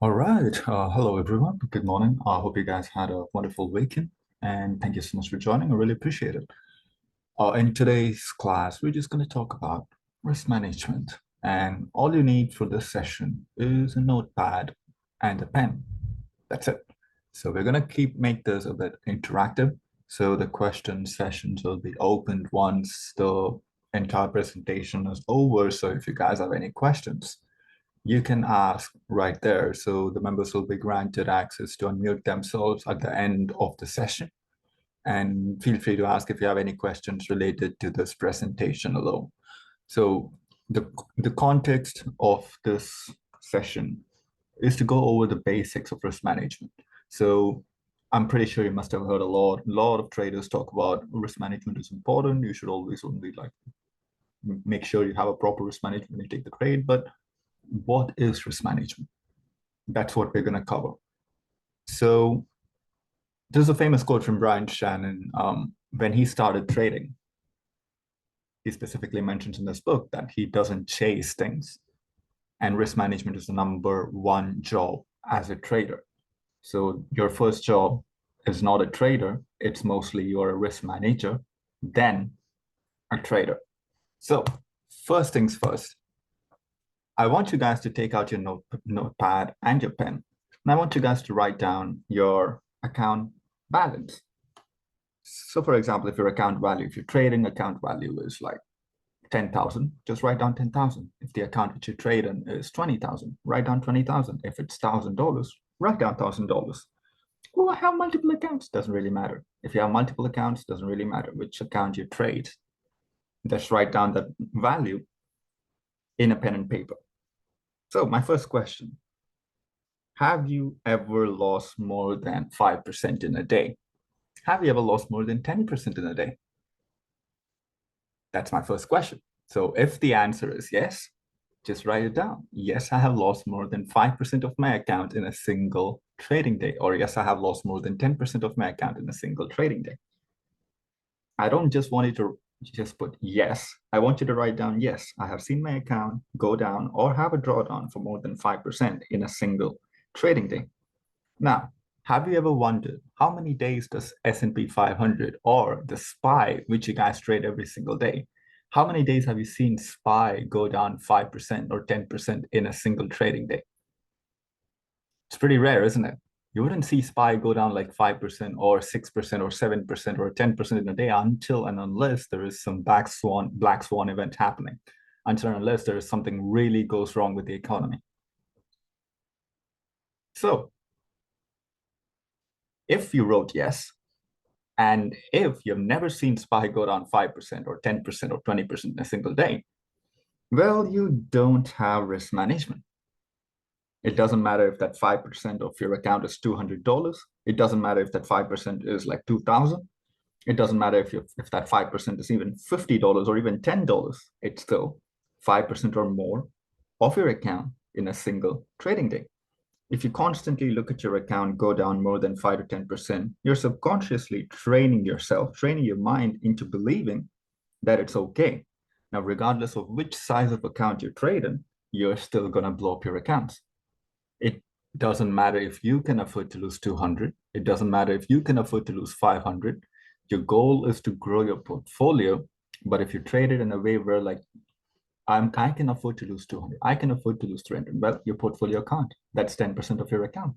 All right. Hello, everyone. Good morning. I hope you guys had a wonderful weekend, and thank you so much for joining. I really appreciate it. In today's class, we're just going to talk about risk management, and all you need for this session is a notepad and a pen. That's it. So we're going to make this a bit interactive. So the question sessions will be opened once the entire presentation is over. So if you guys have any questions, you can ask right there. So the members will be granted access to unmute themselves at the end of the session. And feel free to ask if you have any questions related to this presentation alone. So the context of this session is to go over the basics of risk management. So I'm pretty sure you must have heard a lot of traders talk about risk management is important. You should always only like make sure you have a proper risk management when you take the trade. But what is risk management? That's what we're going to cover. So there's a famous quote from Brian Shannon. When he started trading, he specifically mentions in this book that he doesn't chase things, and risk management is the number one job as a trader. So your first job is not a trader, it's mostly you're a risk manager, then a trader. So first things first, I want you guys to take out your notepad and your pen. And I want you guys to write down your account balance. So for example, if your account value, if your trading account value is like 10,000, just write down 10,000. If the account which you trade in is 20,000, write down 20,000. If it's $1,000, write down $1,000. Well, I have multiple accounts, doesn't really matter. If you have multiple accounts, doesn't really matter which account you trade. Just write down that value in a pen and paper. So my first question, have you ever lost more than 5% in a day? Have you ever lost more than 10% in a day? That's my first question. So if the answer is yes, just write it down. Yes, I have lost more than 5% of my account in a single trading day. Or yes, I have lost more than 10% of my account in a single trading day. I don't just want you to just put yes. I want you to write down yes, I have seen my account go down or have a drawdown for more than 5% in a single trading day. Now, have you ever wondered how many days does S&P 500 or the SPY, which you guys trade every single day, how many days have you seen SPY go down 5% or 10% in a single trading day? It's pretty rare, isn't it? You wouldn't see SPY go down like 5% or 6% or 7% or 10% in a day until and unless there is some black swan event happening, until and unless there is something really goes wrong with the economy. So if you wrote yes, and if you've never seen SPY go down 5% or 10% or 20% in a single day, well, you don't have risk management. It doesn't matter if that 5% of your account is $200. It doesn't matter if that 5% is like 2,000. It doesn't matter if that 5% is even $50 or even $10. It's still 5% or more of your account in a single trading day. If you constantly look at your account go down more than 5 to 10%, you're subconsciously training yourself, training your mind into believing that it's okay. Now, regardless of which size of account you trade in, you're still going to blow up your accounts. It doesn't matter if you can afford to lose 200. It doesn't matter if you can afford to lose 500. Your goal is to grow your portfolio. But if you trade it in a way where like I can afford to lose 200. I can afford to lose 300. Well, your portfolio can't. That's 10% of your account.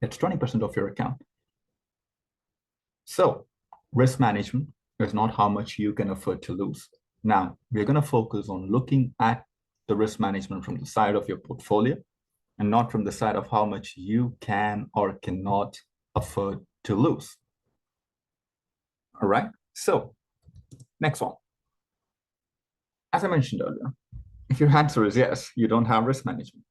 That's 20% of your account. So risk management is not how much you can afford to lose. Now, we're going to focus on looking at the risk management from the side of your portfolio and not from the side of how much you can or cannot afford to lose. All right. So next one. As I mentioned earlier, if your answer is yes, you don't have risk management.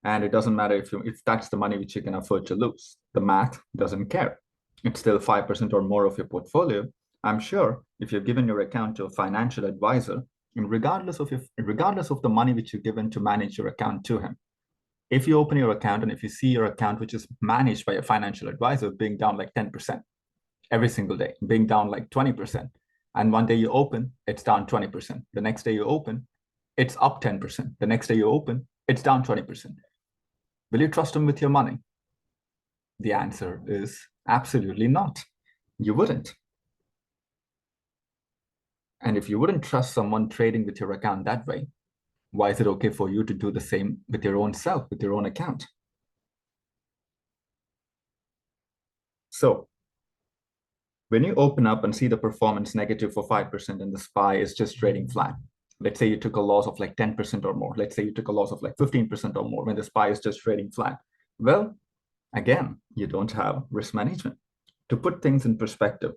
And it doesn't matter if that's the money which you can afford to lose. The math doesn't care. It's still 5% or more of your portfolio. I'm sure if you've given your account to a financial advisor, and regardless of the money which you've given to manage your account to him, if you open your account and if you see your account which is managed by a financial advisor being down like 10% every single day, being down like 20%, and one day you open, it's down 20%. The next day you open, it's up 10%. The next day you open, it's down 20%. Will you trust him with your money? The answer is absolutely not. You wouldn't. And if you wouldn't trust someone trading with your account that way, why is it okay for you to do the same with your own self, with your own account? So when you open up and see the performance negative for 5% and the SPY is just trading flat, let's say you took a loss of like 10% or more. Let's say you took a loss of like 15% or more when the SPY is just trading flat. Well, again, you don't have risk management. To put things in perspective,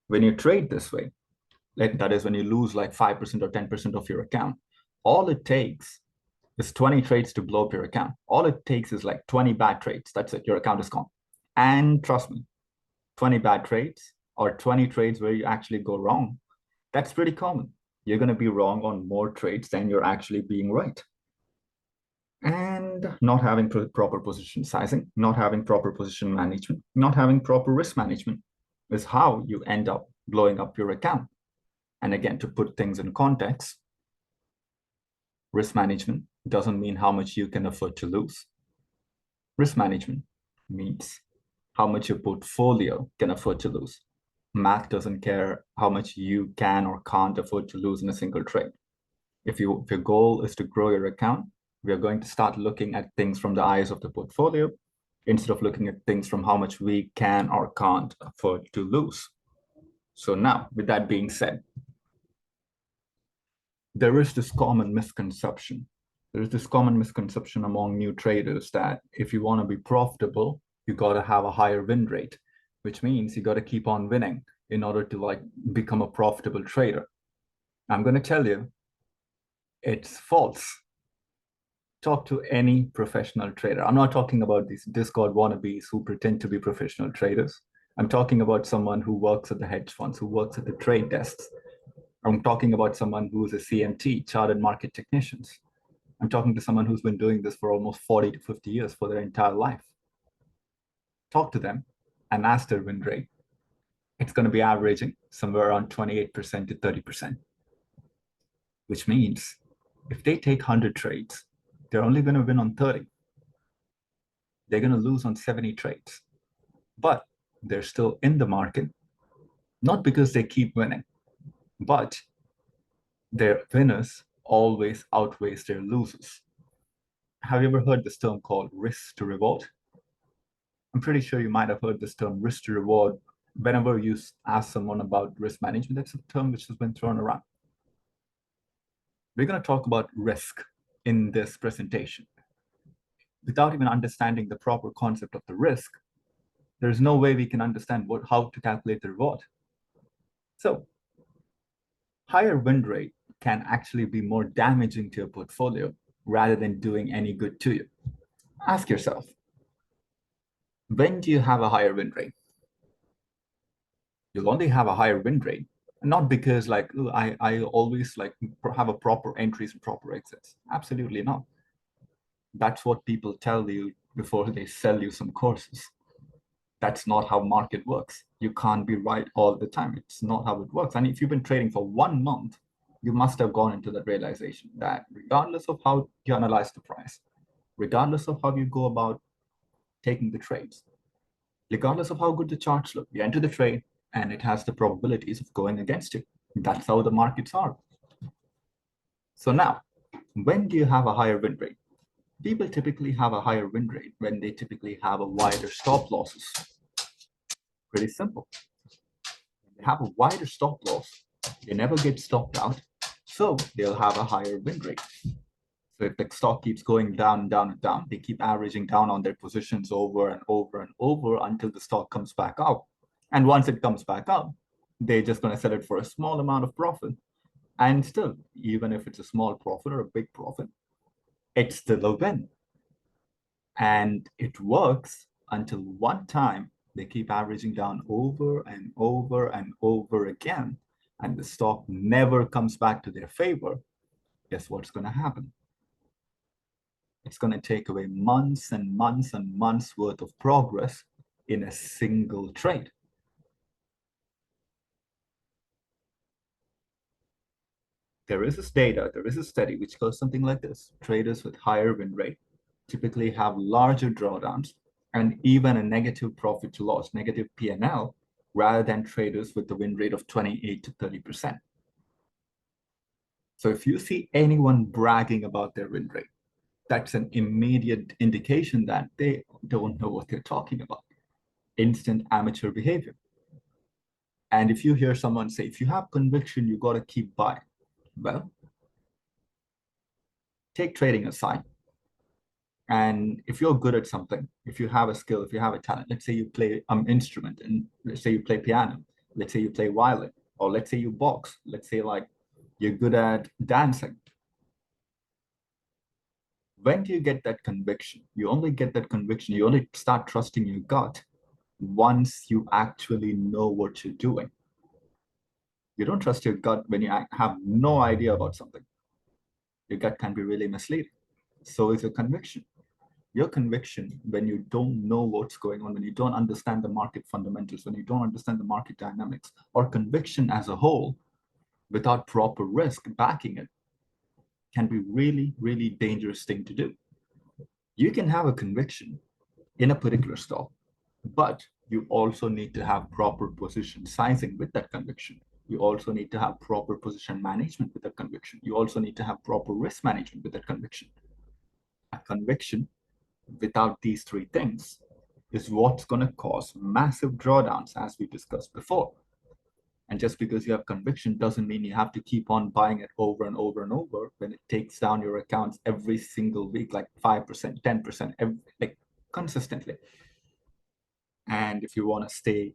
when you trade this way, that is when you lose like 5% or 10% of your account, all it takes is 20 trades to blow up your account. All it takes is like 20 bad trades. That's it. Your account is gone. And trust me, 20 bad trades or 20 trades where you actually go wrong, that's pretty common. You're going to be wrong on more trades than you're actually being right. And not having proper position sizing, not having proper position management, not having proper risk management is how you end up blowing up your account. And again, to put things in context, risk management doesn't mean how much you can afford to lose. Risk management means how much your portfolio can afford to lose. Math doesn't care how much you can or can't afford to lose in a single trade. If your goal is to grow your account, we are going to start looking at things from the eyes of the portfolio instead of looking at things from how much we can or can't afford to lose. So now, with that being said, there is this common misconception. There is this common misconception among new traders that if you want to be profitable, you got to have a higher win rate, which means you got to keep on winning in order to like become a profitable trader. I'm going to tell you, it's false. Talk to any professional trader. I'm not talking about these Discord wannabes who pretend to be professional traders. I'm talking about someone who works at the hedge funds, who works at the trade desks. I'm talking about someone who's a CMT, chartered market technicians. I'm talking to someone who's been doing this for almost 40 to 50 years for their entire life. Talk to them and ask their win rate. It's going to be averaging somewhere around 28% to 30%, which means if they take 100 trades, they're only going to win on 30. They're going to lose on 70 trades, but they're still in the market, not because they keep winning, but their winners always outweighs their losers. Have you ever heard this term called risk to reward? I'm pretty sure you might have heard this term risk to reward whenever you ask someone about risk management. That's a term which has been thrown around. We're going to talk about risk in this presentation. Without even understanding the proper concept of the risk, there's no way we can understand how to calculate the reward. So higher win rate can actually be more damaging to your portfolio rather than doing any good to you. Ask yourself, when do you have a higher win rate? You'll only have a higher win rate, not because like I always like have a proper entries and proper exits. Absolutely not. That's what people tell you before they sell you some courses. That's not how market works. You can't be right all the time. It's not how it works. And if you've been trading for 1 month, you must have gone into that realization that regardless of how you analyze the price, regardless of how you go about taking the trades, regardless of how good the charts look, you enter the trade and it has the probabilities of going against you. That's how the markets are. So now, when do you have a higher win rate? People typically have a higher win rate when they typically have a wider stop losses. Pretty simple. They have a wider stop loss, they never get stopped out, so they'll have a higher win rate. So if the stock keeps going down, down, and down, they keep averaging down on their positions over and over and over until the stock comes back up. And once it comes back up, they're just going to sell it for a small amount of profit. And still, even if it's a small profit or a big profit, it's still a win. And it works until one time they keep averaging down over and over and over again, and the stock never comes back to their favor. Guess what's going to happen? It's going to take away months and months and months worth of progress in a single trade. There is this data, there is a study which goes something like this. Traders with higher win rate typically have larger drawdowns and even a negative profit to loss, negative P&L, rather than traders with the win rate of 28 to 30%. So if you see anyone bragging about their win rate, that's an immediate indication that they don't know what they're talking about. Instant amateur behavior. And if you hear someone say, if you have conviction, you got to keep buying. Well, take trading aside. And if you're good at something, if you have a skill, if you have a talent, let's say you play an instrument, and let's say you play piano, let's say you play violin, or let's say you box, let's say like you're good at dancing. When do you get that conviction? You only get that conviction, you only start trusting your gut once you actually know what you're doing. You don't trust your gut when you have no idea about something. Your gut can be really misleading. So is your conviction. Your conviction, when you don't know what's going on, when you don't understand the market fundamentals, when you don't understand the market dynamics, or conviction as a whole, without proper risk backing it, can be really, really dangerous thing to do. You can have a conviction in a particular stock, but you also need to have proper position sizing with that conviction. You also need to have proper position management with that conviction. You also need to have proper risk management with that conviction. A conviction without these three things is what's going to cause massive drawdowns, as we discussed before. And just because you have conviction doesn't mean you have to keep on buying it over and over and over when it takes down your accounts every single week, like 5%, 10%, like consistently. And if you want to stay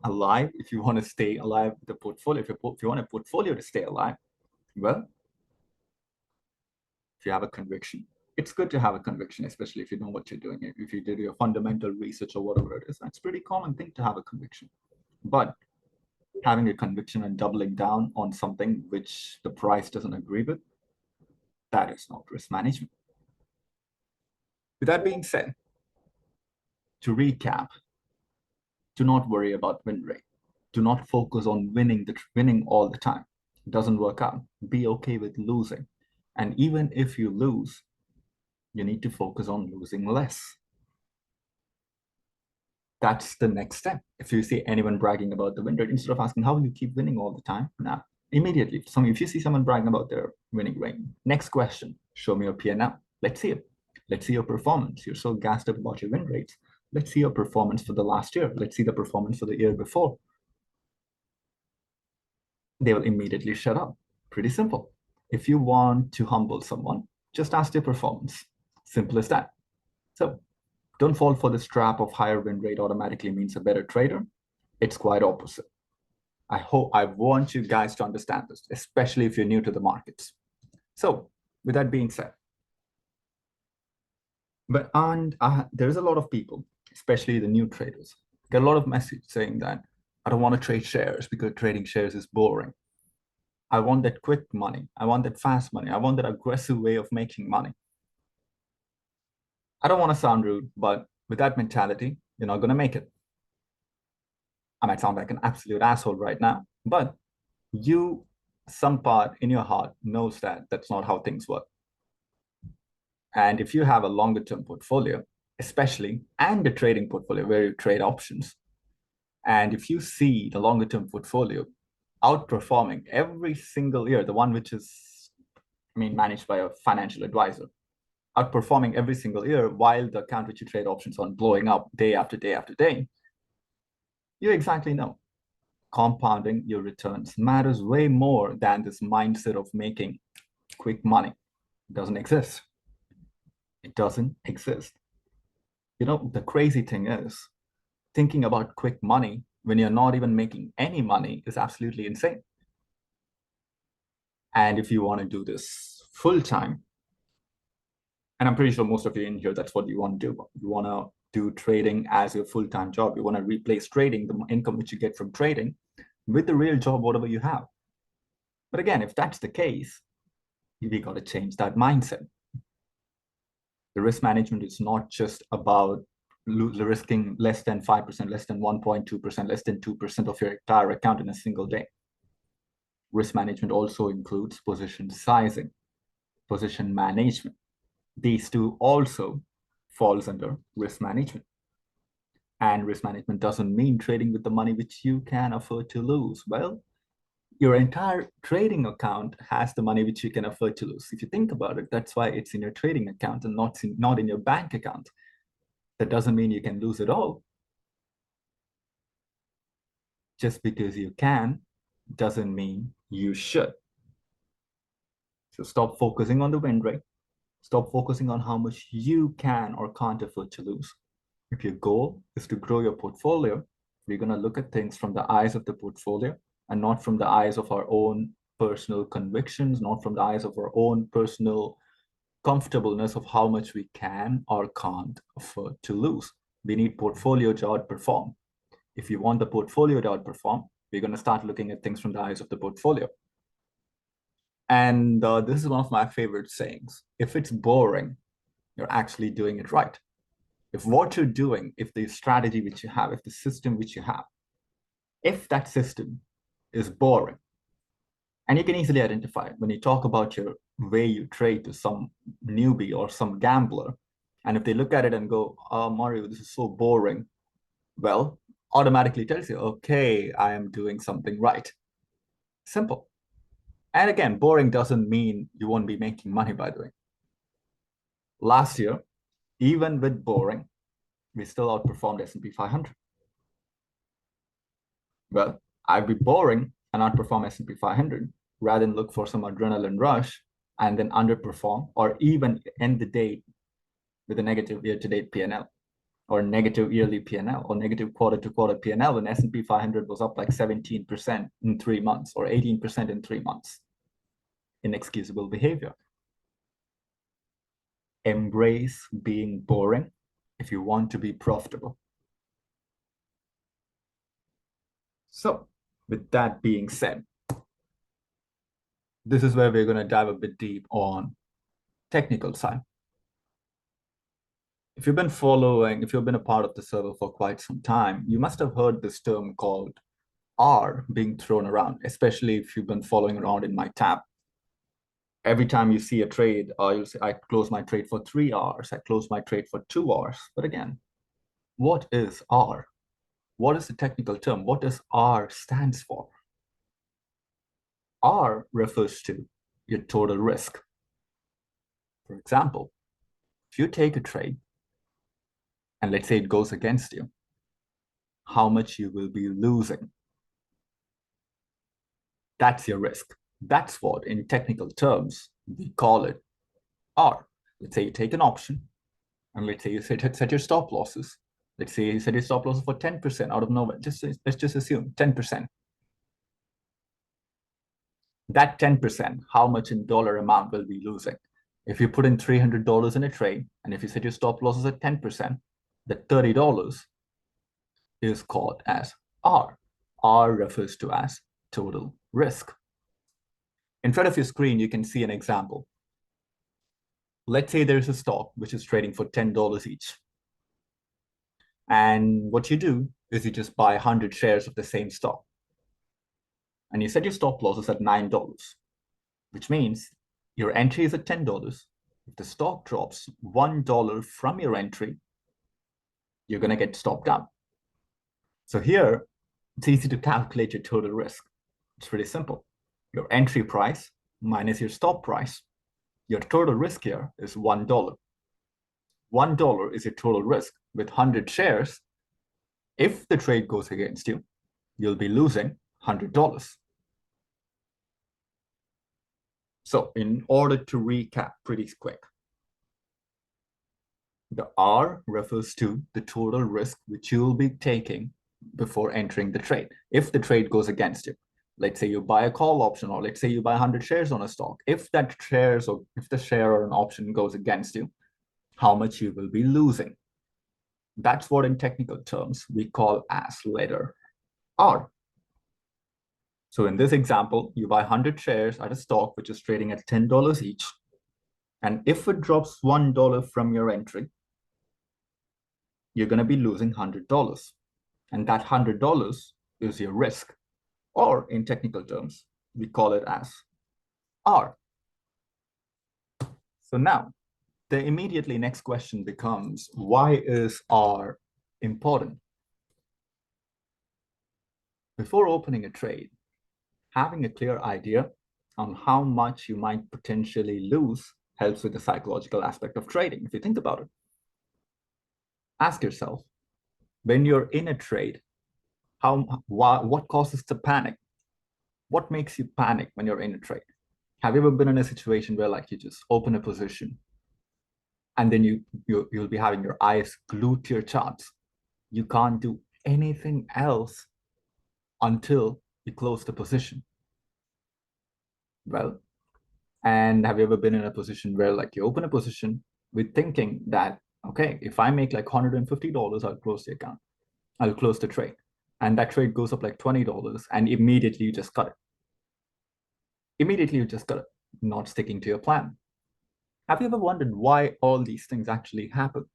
alive, if you want to stay alive with the portfolio, if you want a portfolio to stay alive, well, if you have a conviction, it's good to have a conviction, especially if you know what you're doing. If you did your fundamental research or whatever it is, that's a pretty common thing to have a conviction. But having a conviction and doubling down on something which the price doesn't agree with, that is not risk management. With that being said, to recap, do not worry about win rate. Do not focus on winning all the time. It doesn't work out. Be okay with losing. And even if you lose, you need to focus on losing less. That's the next step. If you see anyone bragging about the win rate, instead of asking, how will you keep winning all the time? Now, immediately, if you see someone bragging about their winning rate, next question, show me your P&L. Let's see it. Let's see your performance. You're so gassed up about your win rates. Let's see your performance for the last year. Let's see the performance for the year before. They will immediately shut up. Pretty simple. If you want to humble someone, just ask their performance. Simple as that. So don't fall for this trap of higher win rate automatically means a better trader. It's quite opposite. I want you guys to understand this, especially if you're new to the markets. So with that being said, there's a lot of people, especially the new traders, get a lot of message saying that I don't want to trade shares because trading shares is boring. I want that quick money. I want that fast money. I want that aggressive way of making money. I don't want to sound rude, but with that mentality, you're not going to make it. I might sound like an absolute asshole right now, but some part in your heart knows that that's not how things work. And if you have a longer term portfolio, especially, and a trading portfolio where you trade options, and if you see the longer term portfolio outperforming every single year, the one which is, managed by a financial advisor, outperforming every single year while the account which you trade options on blowing up day after day after day, you exactly know compounding your returns matters way more than this mindset of making quick money. It doesn't exist. It doesn't exist. The crazy thing is, thinking about quick money when you're not even making any money is absolutely insane. And if you want to do this full time, and I'm pretty sure most of you in here, that's what you want to do. You want to do trading as your full-time job. You want to replace trading, the income which you get from trading, with the real job, whatever you have. But again, if that's the case, we got to change that mindset. The risk management is not just about risking less than 5%, less than 1.2%, less than 2% of your entire account in a single day. Risk management also includes position sizing, position management. These two also falls under risk management. And risk management doesn't mean trading with the money which you can afford to lose. Well, your entire trading account has the money which you can afford to lose. If you think about it, that's why it's in your trading account and not in your bank account. That doesn't mean you can lose it all. Just because you can doesn't mean you should. So stop focusing on the win rate. Stop focusing on how much you can or can't afford to lose. If your goal is to grow your portfolio, we're going to look at things from the eyes of the portfolio and not from the eyes of our own personal convictions, not from the eyes of our own personal comfortableness of how much we can or can't afford to lose. We need portfolio to outperform. If you want the portfolio to outperform, we're going to start looking at things from the eyes of the portfolio. And this is one of my favorite sayings. If it's boring, you're actually doing it right. If what you're doing, if the strategy which you have, if the system which you have, if that system is boring, and you can easily identify it when you talk about your way you trade to some newbie or some gambler, and if they look at it and go, oh, Mario, this is so boring, well, automatically tells you, okay, I am doing something right. Simple. And again, boring doesn't mean you won't be making money, by the way. Last year, even with boring, we still outperformed S&P 500. Well, I'd be boring and outperform S&P 500 rather than look for some adrenaline rush and then underperform or even end the day with a negative year-to-date P&L or negative yearly P&L or negative quarter-to-quarter P&L when S&P 500 was up like 17% in 3 months or 18% in 3 months. Inexcusable behavior. Embrace being boring if you want to be profitable. So, with that being said, this is where we're going to dive a bit deep on technical side. If you've been a part of the server for quite some time, you must have heard this term called R being thrown around, especially if you've been following around in my tab. Every time you see a trade, you'll say, I close my trade for 3 hours, I close my trade for 2 hours. But again, what is R? What is the technical term? What does R stands for? R refers to your total risk. For example, if you take a trade and let's say it goes against you, how much you will be losing. That's your risk. That's what, in technical terms, we call it R. Let's say you take an option, and let's say you set your stop losses. Let's say you set your stop losses for 10% out of nowhere. Let's just assume 10%. That 10%, how much in dollar amount will be losing? If you put in $300 in a trade, and if you set your stop losses at 10%, the $30 is called as R. R refers to as total risk. In front of your screen, you can see an example. Let's say there's a stock which is trading for $10 each. And what you do is you just buy 100 shares of the same stock. And you set your stop losses at $9, which means your entry is at $10. If the stock drops $1 from your entry, you're going to get stopped out. So here, it's easy to calculate your total risk. It's pretty simple. Your entry price minus your stop price. Your total risk here is $1. $1 is your total risk. With 100 shares, if the trade goes against you, you'll be losing $100. So in order to recap pretty quick, the R refers to the total risk which you'll be taking before entering the trade. If the trade goes against you, let's say you buy a call option, or let's say you buy 100 shares on a stock. If the share or an option goes against you, how much you will be losing. That's what in technical terms we call as letter R. So in this example, you buy 100 shares at a stock which is trading at $10 each. And if it drops $1 from your entry, you're going to be losing $100. And that $100 is your risk. Or in technical terms, we call it as R. So now, The immediately next question becomes, why is R important? Before opening a trade, having a clear idea on how much you might potentially lose helps with the psychological aspect of trading. If you think about it, ask yourself, when you're in a trade, what causes the panic? What makes you panic when you're in a trade? Have you ever been in a situation where like you just open a position and then you'll be having your eyes glued to your charts? You can't do anything else until you close the position. Well, and have you ever been in a position where like you open a position with thinking that, okay, if I make like $150, I'll close the account. I'll close the trade. And that trade goes up like $20 and immediately you just cut it. Immediately you just cut it, not sticking to your plan. Have you ever wondered why all these things actually happen?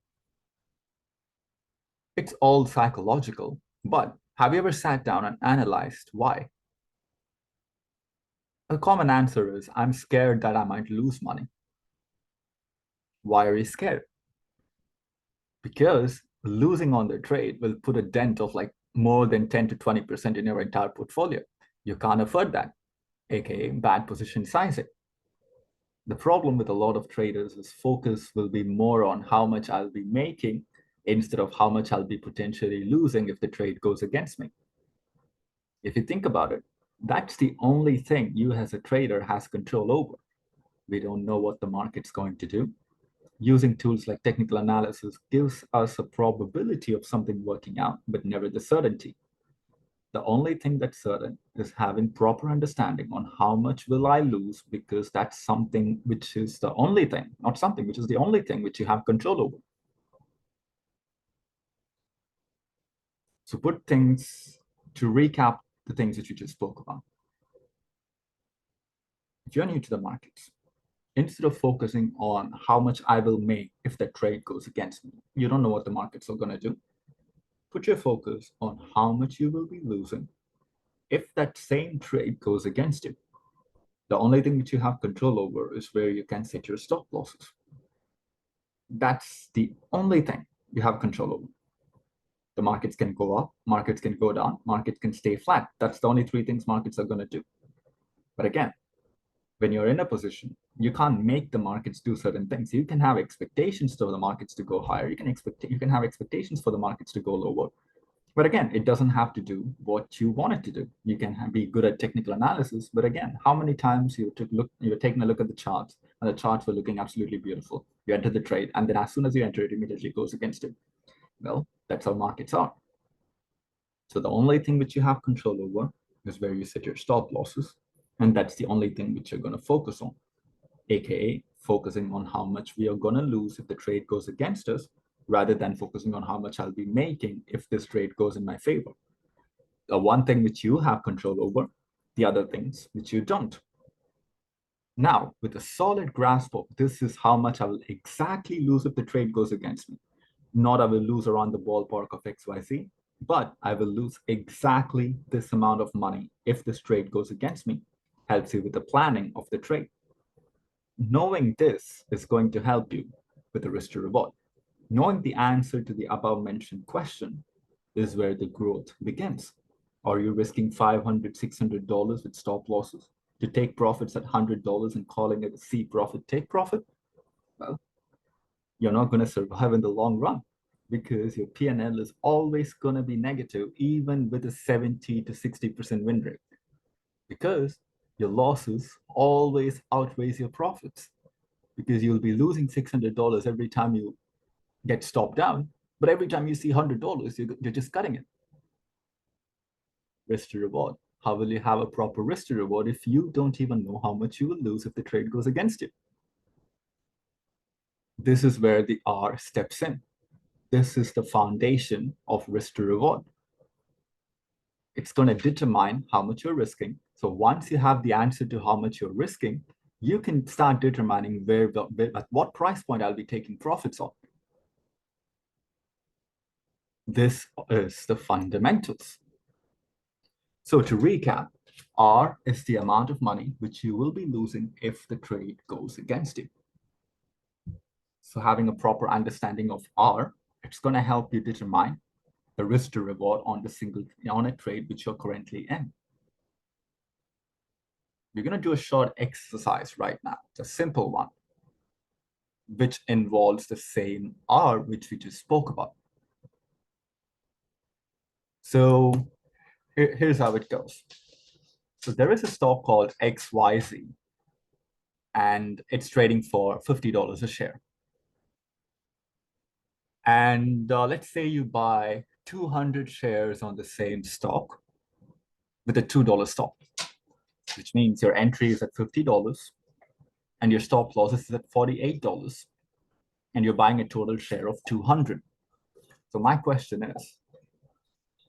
It's all psychological, but have you ever sat down and analyzed why? A common answer is, I'm scared that I might lose money. Why are you scared? Because losing on the trade will put a dent of like more than 10 to 20% in your entire portfolio. You can't afford that, aka bad position sizing. The problem with a lot of traders is focus will be more on how much I'll be making instead of how much I'll be potentially losing if the trade goes against me. If you think about it, that's the only thing you as a trader has control over. We don't know what the market's going to do. Using tools like technical analysis gives us a probability of something working out, but never the certainty. The only thing that's certain is having proper understanding on how much will I lose, because that's something which is the only thing, not something, which is the only thing which you have control over. So to recap the things that you just spoke about. If you're new to the markets, instead of focusing on how much I will make if the trade goes against me, you don't know what the markets are going to do. Put your focus on how much you will be losing if that same trade goes against you. The only thing that you have control over is where you can set your stop losses. That's the only thing you have control over. The markets can go up, markets can go down, markets can stay flat. That's the only three things markets are going to do. But again, when you're in a position, you can't make the markets do certain things. You can have expectations for the markets to go higher. You can have expectations for the markets to go lower. But again, it doesn't have to do what you want it to do. You can be good at technical analysis, but again, how many times you're taking a look at the charts and the charts were looking absolutely beautiful. You enter the trade, and then as soon as you enter it, immediately goes against it. Well, that's how markets are. So the only thing which you have control over is where you set your stop losses, and that's the only thing which you're going to focus on, aka focusing on how much we are going to lose if the trade goes against us, rather than focusing on how much I'll be making if this trade goes in my favor. The one thing which you have control over, the other things which you don't. Now, with a solid grasp of this is how much I will exactly lose if the trade goes against me. Not I will lose around the ballpark of XYZ, but I will lose exactly this amount of money if this trade goes against me. Helps you with the planning of the trade. Knowing this is going to help you with the risk to reward. Knowing the answer to the above mentioned question is where the growth begins. Are you risking $500, $600 with stop losses to take profits at $100 and calling it a see profit, take profit? Well, you're not going to survive in the long run, because your P&L is always going to be negative, even with a 70 to 60% win rate, because your losses always outweighs your profits, because you'll be losing $600 every time you get stopped down, but every time you see $100, you're just cutting it. Risk to reward. How will you have a proper risk to reward if you don't even know how much you will lose if the trade goes against you? This is where the R steps in. This is the foundation of risk to reward. It's going to determine how much you're risking. So once you have the answer to how much you're risking, you can start determining at what price point I'll be taking profits on. This is the fundamentals. So to recap, R is the amount of money which you will be losing if the trade goes against you. So having a proper understanding of R, it's going to help you determine the risk to reward on a trade which you're currently in. We're going to do a short exercise right now. It's a simple one, which involves the same R which we just spoke about. So here's how it goes. So there is a stock called XYZ, and it's trading for $50 a share. And let's say you buy 200 shares on the same stock with a $2 stop, which means your entry is at $50 and your stop loss is at $48, and you're buying a total share of 200. So my question is,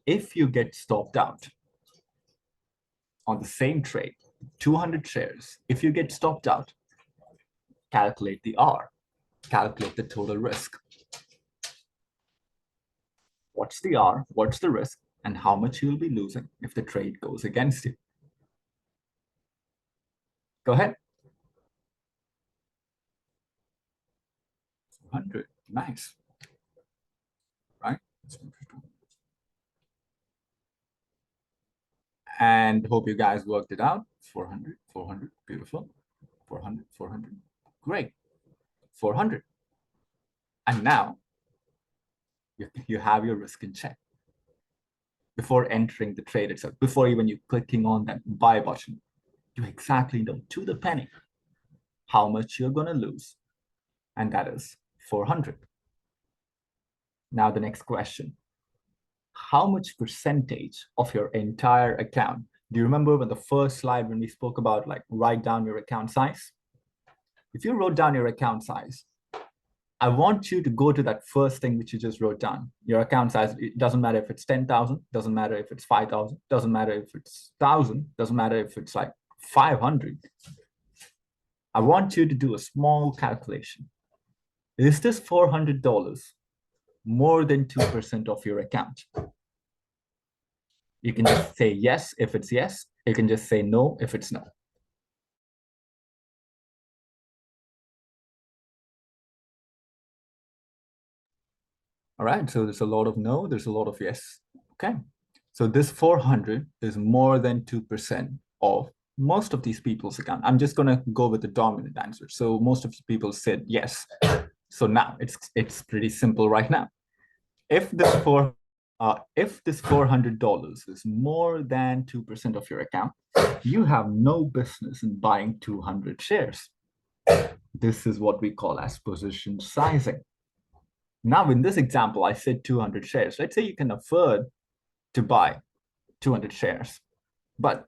if you get stopped out on the same trade, 200 shares, if you get stopped out, calculate the R, calculate the total risk. What's the R, what's the risk, and how much you'll be losing if the trade goes against you. Go ahead. 200, nice, right? And hope you guys worked it out. 400, 400, beautiful. 400, 400, great. 400. And now you have your risk in check. Before entering the trade itself, before even you clicking on that buy button, you exactly know to the penny how much you're going to lose. And that is 400. Now the next question. How much percentage of your entire account? Do you remember when the first slide when we spoke about like write down your account size? If you wrote down your account size, I want you to go to that first thing which you just wrote down. Your account size, it doesn't matter if it's 10,000, doesn't matter if it's 5,000, doesn't matter if it's 1,000, doesn't matter if it's like 500. I want you to do a small calculation. Is this $400 more than 2% of your account? You can just say yes if it's yes. You can just say no if it's no. All right, so there's a lot of no, there's a lot of yes. Okay, so this 400 is more than 2% of most of these people's account. I'm just gonna go with the dominant answer. So most of the people said yes. So now it's pretty simple right now. If this $400 is more than 2% of your account, you have no business in buying 200 shares. This is what we call as position sizing. Now, in this example, I said 200 shares. Let's say you can afford to buy 200 shares, but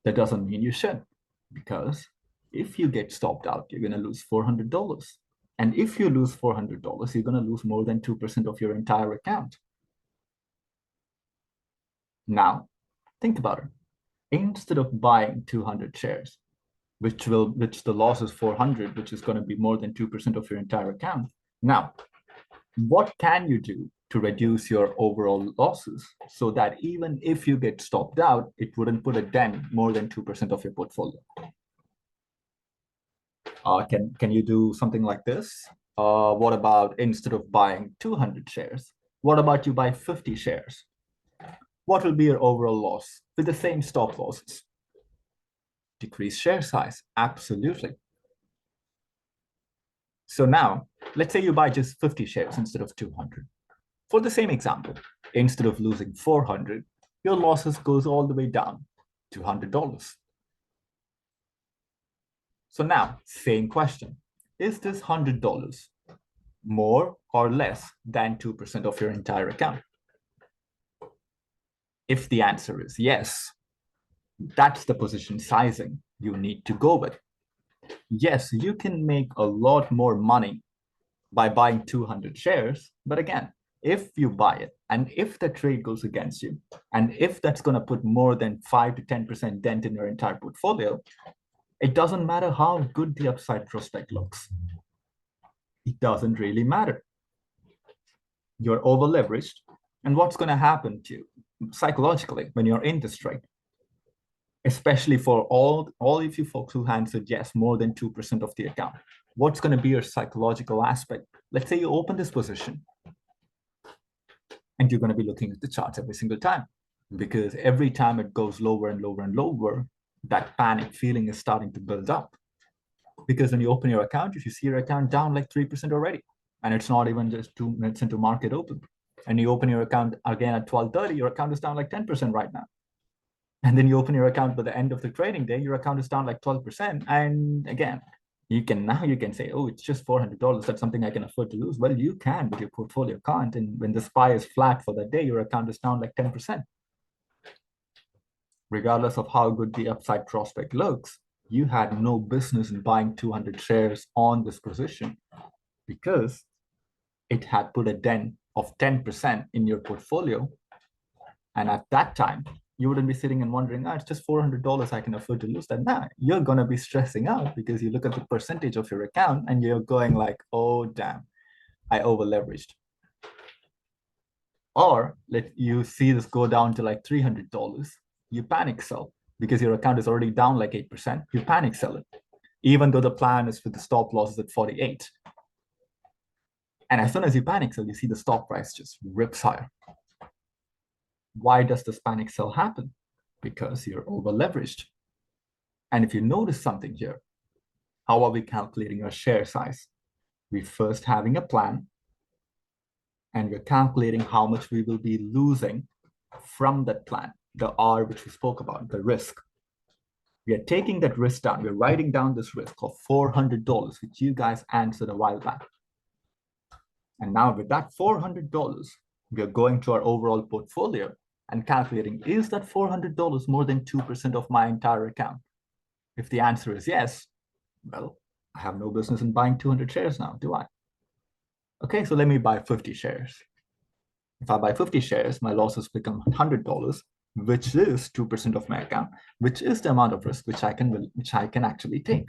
that doesn't mean you should, because if you get stopped out, you're going to lose $400. And if you lose $400, you're going to lose more than 2% of your entire account. Now, think about it. Instead of buying 200 shares, which the loss is 400, which is going to be more than 2% of your entire account. Now, what can you do to reduce your overall losses so that even if you get stopped out, it wouldn't put a dent more than 2% of your portfolio? Can you do something like this? What about instead of buying 200 shares, what about you buy 50 shares? What will be your overall loss with the same stop losses? Decrease share size, absolutely. So now, let's say you buy just 50 shares instead of 200. For the same example, instead of losing 400, your losses goes all the way down to $100. So now, same question. Is this $100 more or less than 2% of your entire account? If the answer is yes, that's the position sizing you need to go with. Yes, you can make a lot more money by buying 200 shares, but again, if you buy it and if the trade goes against you, and if that's going to put more than 5 to 10% dent in your entire portfolio, it doesn't matter how good the upside prospect looks. It doesn't really matter. You're over leveraged, and what's going to happen to you psychologically when you're in this trade? Especially for all of you folks who answered yes, more than 2% of the account. what's going to be your psychological aspect? Let's say you open this position and you're going to be looking at the charts every single time, because every time it goes lower and lower and lower, that panic feeling is starting to build up. Because when you open your account, if you see your account down like 3% already, and it's not even just 2 minutes into market open, and you open your account again at 12:30, your account is down like 10% right now. And then you open your account by the end of the trading day, your account is down like 12%. And again, you can say, oh, it's just $400. That's something I can afford to lose. Well, you can, but your portfolio can't. And when the SPY is flat for that day, your account is down like 10%. Regardless of how good the upside prospect looks, you had no business in buying 200 shares on this position, because it had put a dent of 10% in your portfolio. And at that time, you wouldn't be sitting and wondering, it's just $400, I can afford to lose that. Nah, you're going to be stressing out, because you look at the percentage of your account and you're going like, oh, damn, I over leveraged. Or let you see this go down to like $300, you panic sell because your account is already down like 8%. You panic sell it, even though the plan is with the stop losses at 48. And as soon as you panic sell, you see the stock price just rips higher. Why does this panic sell happen? Because you're over leveraged. And if you notice something here, how are we calculating our share size? We're first having a plan, and we're calculating how much we will be losing from that plan, the R which we spoke about, the risk. We are taking that risk down. We're writing down this risk of $400, which you guys answered a while back. And now with that $400, we are going to our overall portfolio and calculating, is that $400 more than 2% of my entire account? If the answer is yes, well, I have no business in buying 200 shares now, do I? Okay, so let me buy 50 shares. If I buy 50 shares, my losses become $100, which is 2% of my account, which is the amount of risk which I can actually take.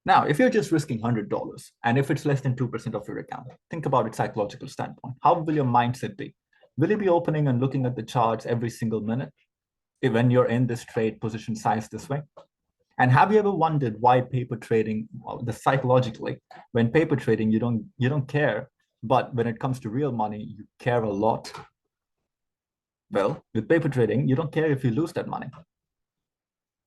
Now, if you're just risking $100, and if it's less than 2% of your account, think about its psychological standpoint. How will your mindset be? Will you be opening and looking at the charts every single minute when you're in this trade position size this way? And have you ever wondered why paper trading, psychologically, when paper trading, you don't care, but when it comes to real money, you care a lot? Well, with paper trading, you don't care if you lose that money.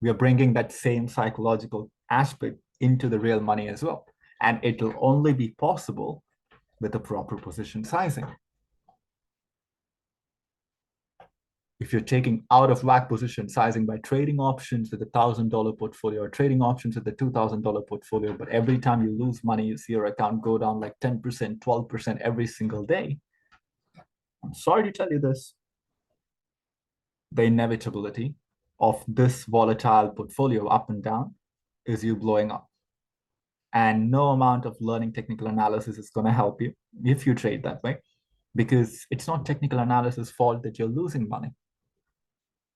We are bringing that same psychological aspect into the real money as well. And it will only be possible with a proper position sizing. If you're taking out of whack position sizing by trading options with a $1,000 portfolio or trading options with a $2,000 portfolio, but every time you lose money, you see your account go down like 10%, 12% every single day, I'm sorry to tell you this, the inevitability of this volatile portfolio up and down is you blowing up. And no amount of learning technical analysis is going to help you if you trade that way, because it's not technical analysis fault that you're losing money.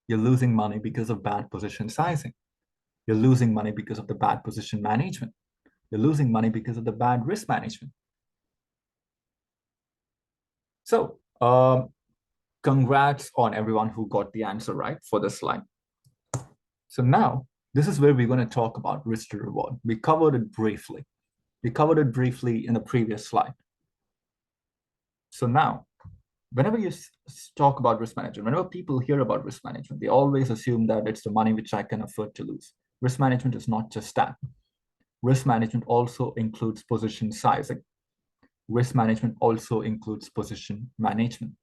You're losing money because of bad position sizing. You're losing money because of the bad position management. You're losing money because of the bad risk management. So congrats on everyone who got the answer right for this slide. So now, this is where we're going to talk about risk to reward. We covered it briefly. We covered it briefly in the previous slide. So now, whenever you talk about risk management, whenever people hear about risk management, they always assume that it's the money which I can afford to lose. Risk management is not just that. Risk management also includes position sizing. Risk management also includes position management.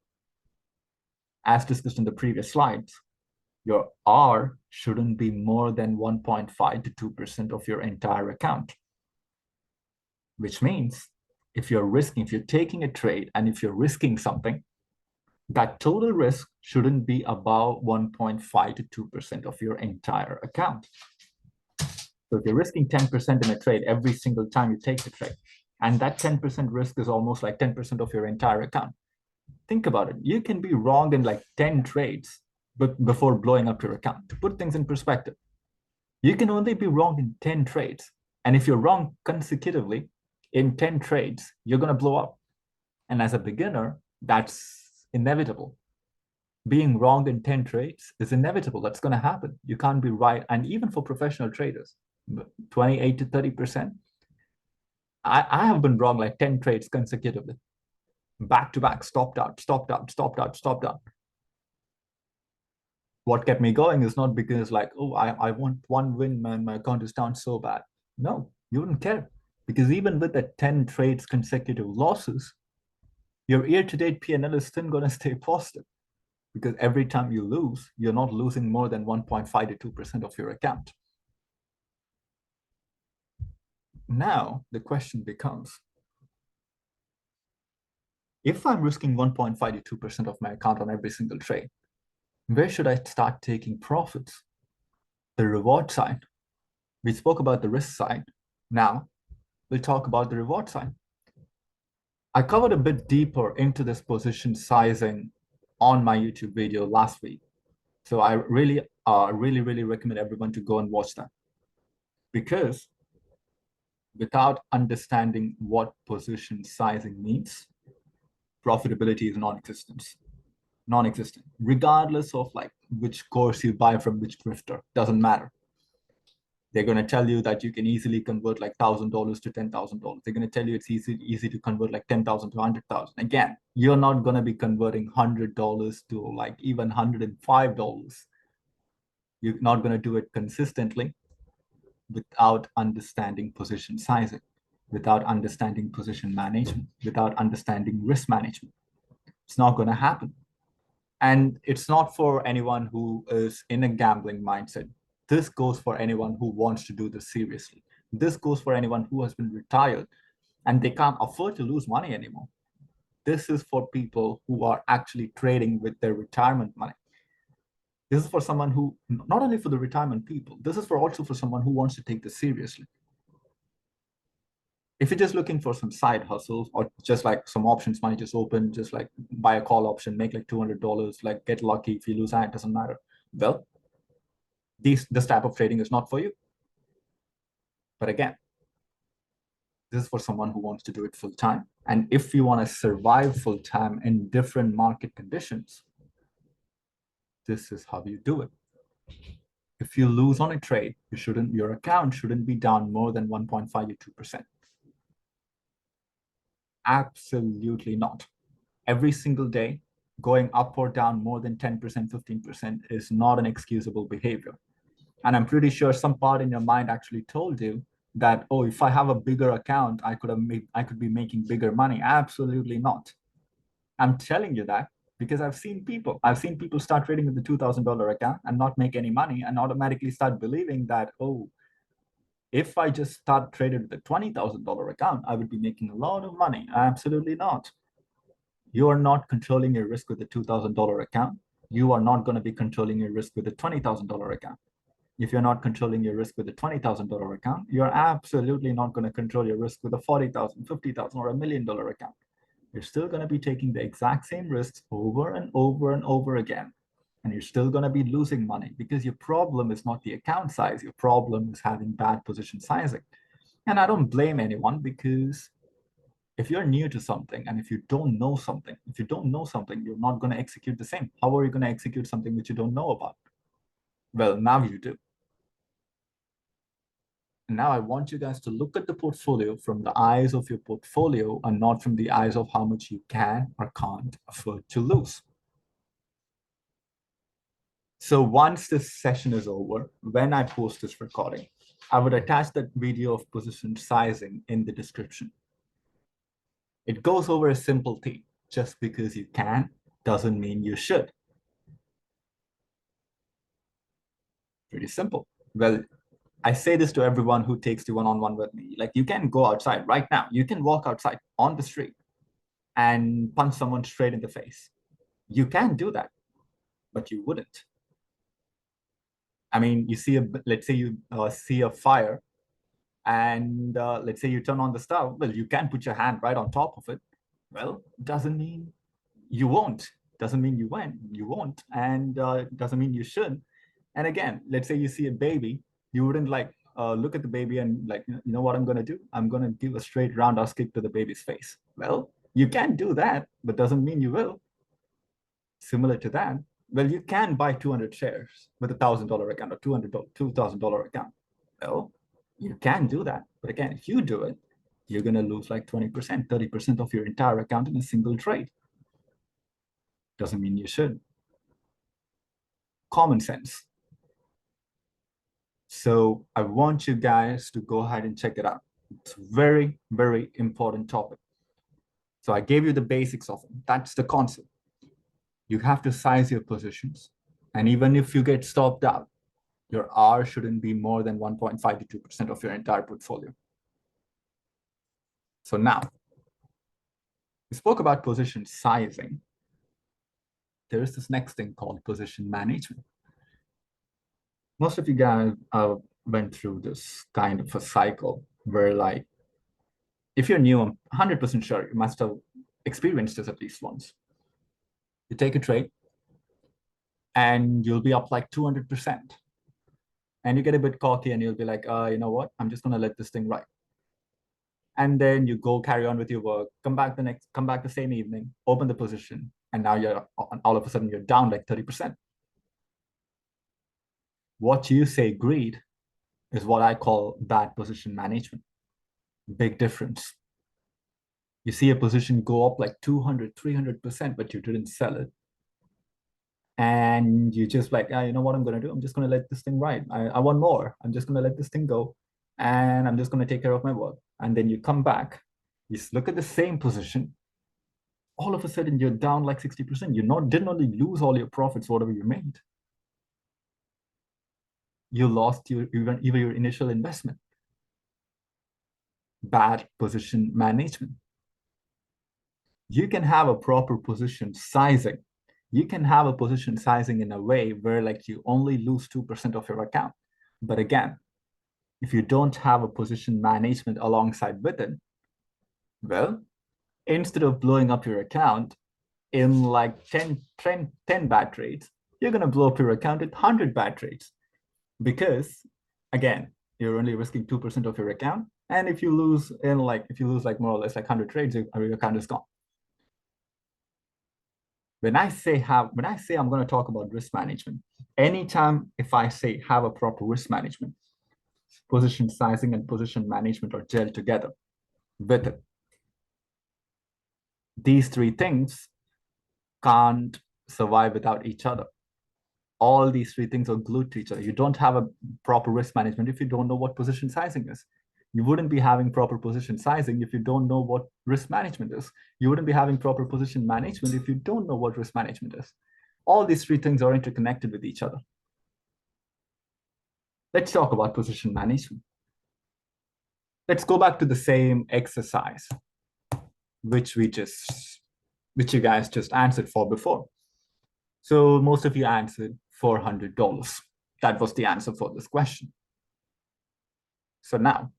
As discussed in the previous slides, your R shouldn't be more than 1.5 to 2% of your entire account, which means if you're taking a trade and if you're risking something, that total risk shouldn't be above 1.5 to 2% of your entire account. So if you're risking 10% in a trade every single time you take the trade, and that 10% risk is almost like 10% of your entire account, think about it. You can be wrong in like 10 trades before blowing up your account. To put things in perspective, you can only be wrong in 10 trades. And if you're wrong consecutively in 10 trades, you're going to blow up. And as a beginner, that's inevitable. Being wrong in 10 trades is inevitable. That's going to happen. You can't be right. And even for professional traders, 28 to 30%. I have been wrong like 10 trades consecutively, back to back, stopped out, stopped out, stopped out, stopped out. What kept me going is not because like, oh, I want one win, man, my account is down so bad. No, you wouldn't care. Because even with the 10 trades consecutive losses, your year-to-date P&L is still going to stay positive. Because every time you lose, you're not losing more than 1.5 to 2% of your account. Now, the question becomes, if I'm risking 1.5 to 2% of my account on every single trade, where should I start taking profits? The reward side. We spoke about the risk side. Now, we'll talk about the reward side. I covered a bit deeper into this position sizing on my YouTube video last week. So I really recommend everyone to go and watch that. Because without understanding what position sizing means, profitability is non-existent, regardless of like which course you buy from which drifter, doesn't matter. They're going to tell you that you can easily convert like $1,000 to $10,000. They're going to tell you it's easy to convert like 10,000 to 100,000. Again, you're not going to be converting $100 to like even $105. You're not going to do it consistently without understanding position sizing, without understanding position management, without understanding risk management. It's not going to happen. And it's not for anyone who is in a gambling mindset. This goes for anyone who wants to do this seriously. This goes for anyone who has been retired and they can't afford to lose money anymore. This is for people who are actually trading with their retirement money. This is for someone who, not only for the retirement people, this is for also for someone who wants to take this seriously. If you're just looking for some side hustles or just like some options money just open, just like buy a call option, make like $200, like get lucky, if you lose it doesn't matter. Well, this type of trading is not for you. But again, this is for someone who wants to do it full time. And if you want to survive full time in different market conditions, this is how you do it. If you lose on a trade, your account shouldn't be down more than 1.5 to 2%. Absolutely not. Every single day, going up or down more than 10%, 15% is not an excusable behavior. And I'm pretty sure some part in your mind actually told you that, oh, if I have a bigger account, I could be making bigger money. Absolutely not. I'm telling you that because I've seen people start trading with the $2,000 account and not make any money and automatically start believing that, oh, if I just start trading with a $20,000 account, I would be making a lot of money. Absolutely not. You are not controlling your risk with a $2,000 account. You are not going to be controlling your risk with a $20,000 account. If you're not controlling your risk with a $20,000 account, you're absolutely not going to control your risk with a $40,000, $50,000, or $1 million account. You're still going to be taking the exact same risks over and over and over again. And you're still going to be losing money because your problem is not the account size. Your problem is having bad position sizing. And I don't blame anyone because if you're new to something and if you don't know something, you're not going to execute the same. How are you going to execute something which you don't know about? Well, now you do. And now I want you guys to look at the portfolio from the eyes of your portfolio and not from the eyes of how much you can or can't afford to lose. So once this session is over, when I post this recording, I would attach that video of position sizing in the description. It goes over a simple theme. Just because you can doesn't mean you should. Pretty simple. Well, I say this to everyone who takes the one-on-one with me. Like, you can go outside right now. You can walk outside on the street and punch someone straight in the face. You can do that, but you wouldn't. I mean, let's say you see a fire and let's say you turn on the stove. Well, you can put your hand right on top of it. Well, doesn't mean you won't. Doesn't mean you won't. And doesn't mean you should. And again, let's say you see a baby, you wouldn't like look at the baby and like, you know what I'm going to do? I'm going to give a straight roundhouse kick to the baby's face. Well, you can do that, but doesn't mean you will. Similar to that, well, you can buy 200 shares with $1,000 account or $2,000 account. Well, You can do that. But again, if you do it, you're going to lose like 20%, 30% of your entire account in a single trade. Doesn't mean you should. Common sense. So I want you guys to go ahead and check it out. It's a very, very important topic. So I gave you the basics of it. That's the concept. You have to size your positions. And even if you get stopped out, your R shouldn't be more than 1.5 to 2% of your entire portfolio. So now, we spoke about position sizing. There is this next thing called position management. Most of you guys went through this kind of a cycle where, like, if you're new, I'm 100% sure you must have experienced this at least once. You take a trade and you'll be up like 200%. And you get a bit cocky and you'll be like, you know what? I'm just going to let this thing ride. And then you go carry on with your work, come back the same evening, open the position, and now you're all of a sudden you're down like 30%. What you say greed is what I call bad position management. Big difference. You see a position go up like 200, 300%, but you didn't sell it. And you just like, you know what I'm going to do? I'm just going to let this thing ride. I want more. I'm just going to let this thing go. And I'm just going to take care of my work. And then you come back, you look at the same position. All of a sudden, you're down like 60%. Didn't only lose all your profits, whatever you made. You lost even your initial investment. Bad position management. You can have a proper position sizing. You can have a position sizing in a way where like you only lose 2% of your account. But again, if you don't have a position management alongside with it, well, instead of blowing up your account in like 10 bad trades, you're going to blow up your account at 100 bad trades. Because again, you're only risking 2% of your account. And if you lose like more or less like 100 trades, your account is gone. When I say I'm going to talk about risk management, anytime if I say have a proper risk management, position sizing and position management are gelled together with it. These three things can't survive without each other. All these three things are glued to each other. You don't have a proper risk management if you don't know what position sizing is. You wouldn't be having proper position sizing if you don't know what risk management is. You wouldn't be having proper position management if you don't know what risk management is. All these three things are interconnected with each other. Let's talk about position management. Let's go back to the same exercise, which you guys just answered for before. So most of you answered $400. That was the answer for this question. So now,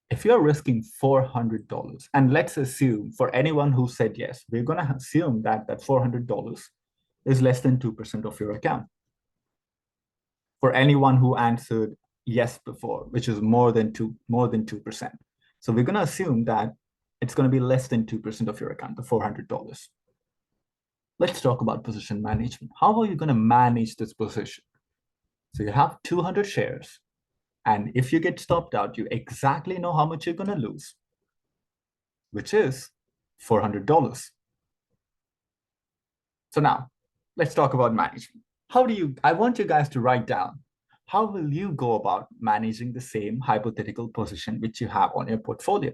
if you're risking $400, and let's assume for anyone who said yes, we're going to assume that that $400 is less than 2% of your account. For anyone who answered yes before, which is more than 2%. So we're going to assume that it's going to be less than 2% of your account, the $400. Let's talk about position management. How are you going to manage this position? So you have 200 shares. And if you get stopped out, you exactly know how much you're going to lose, which is $400. So now let's talk about management. I want you guys to write down, how will you go about managing the same hypothetical position which you have on your portfolio?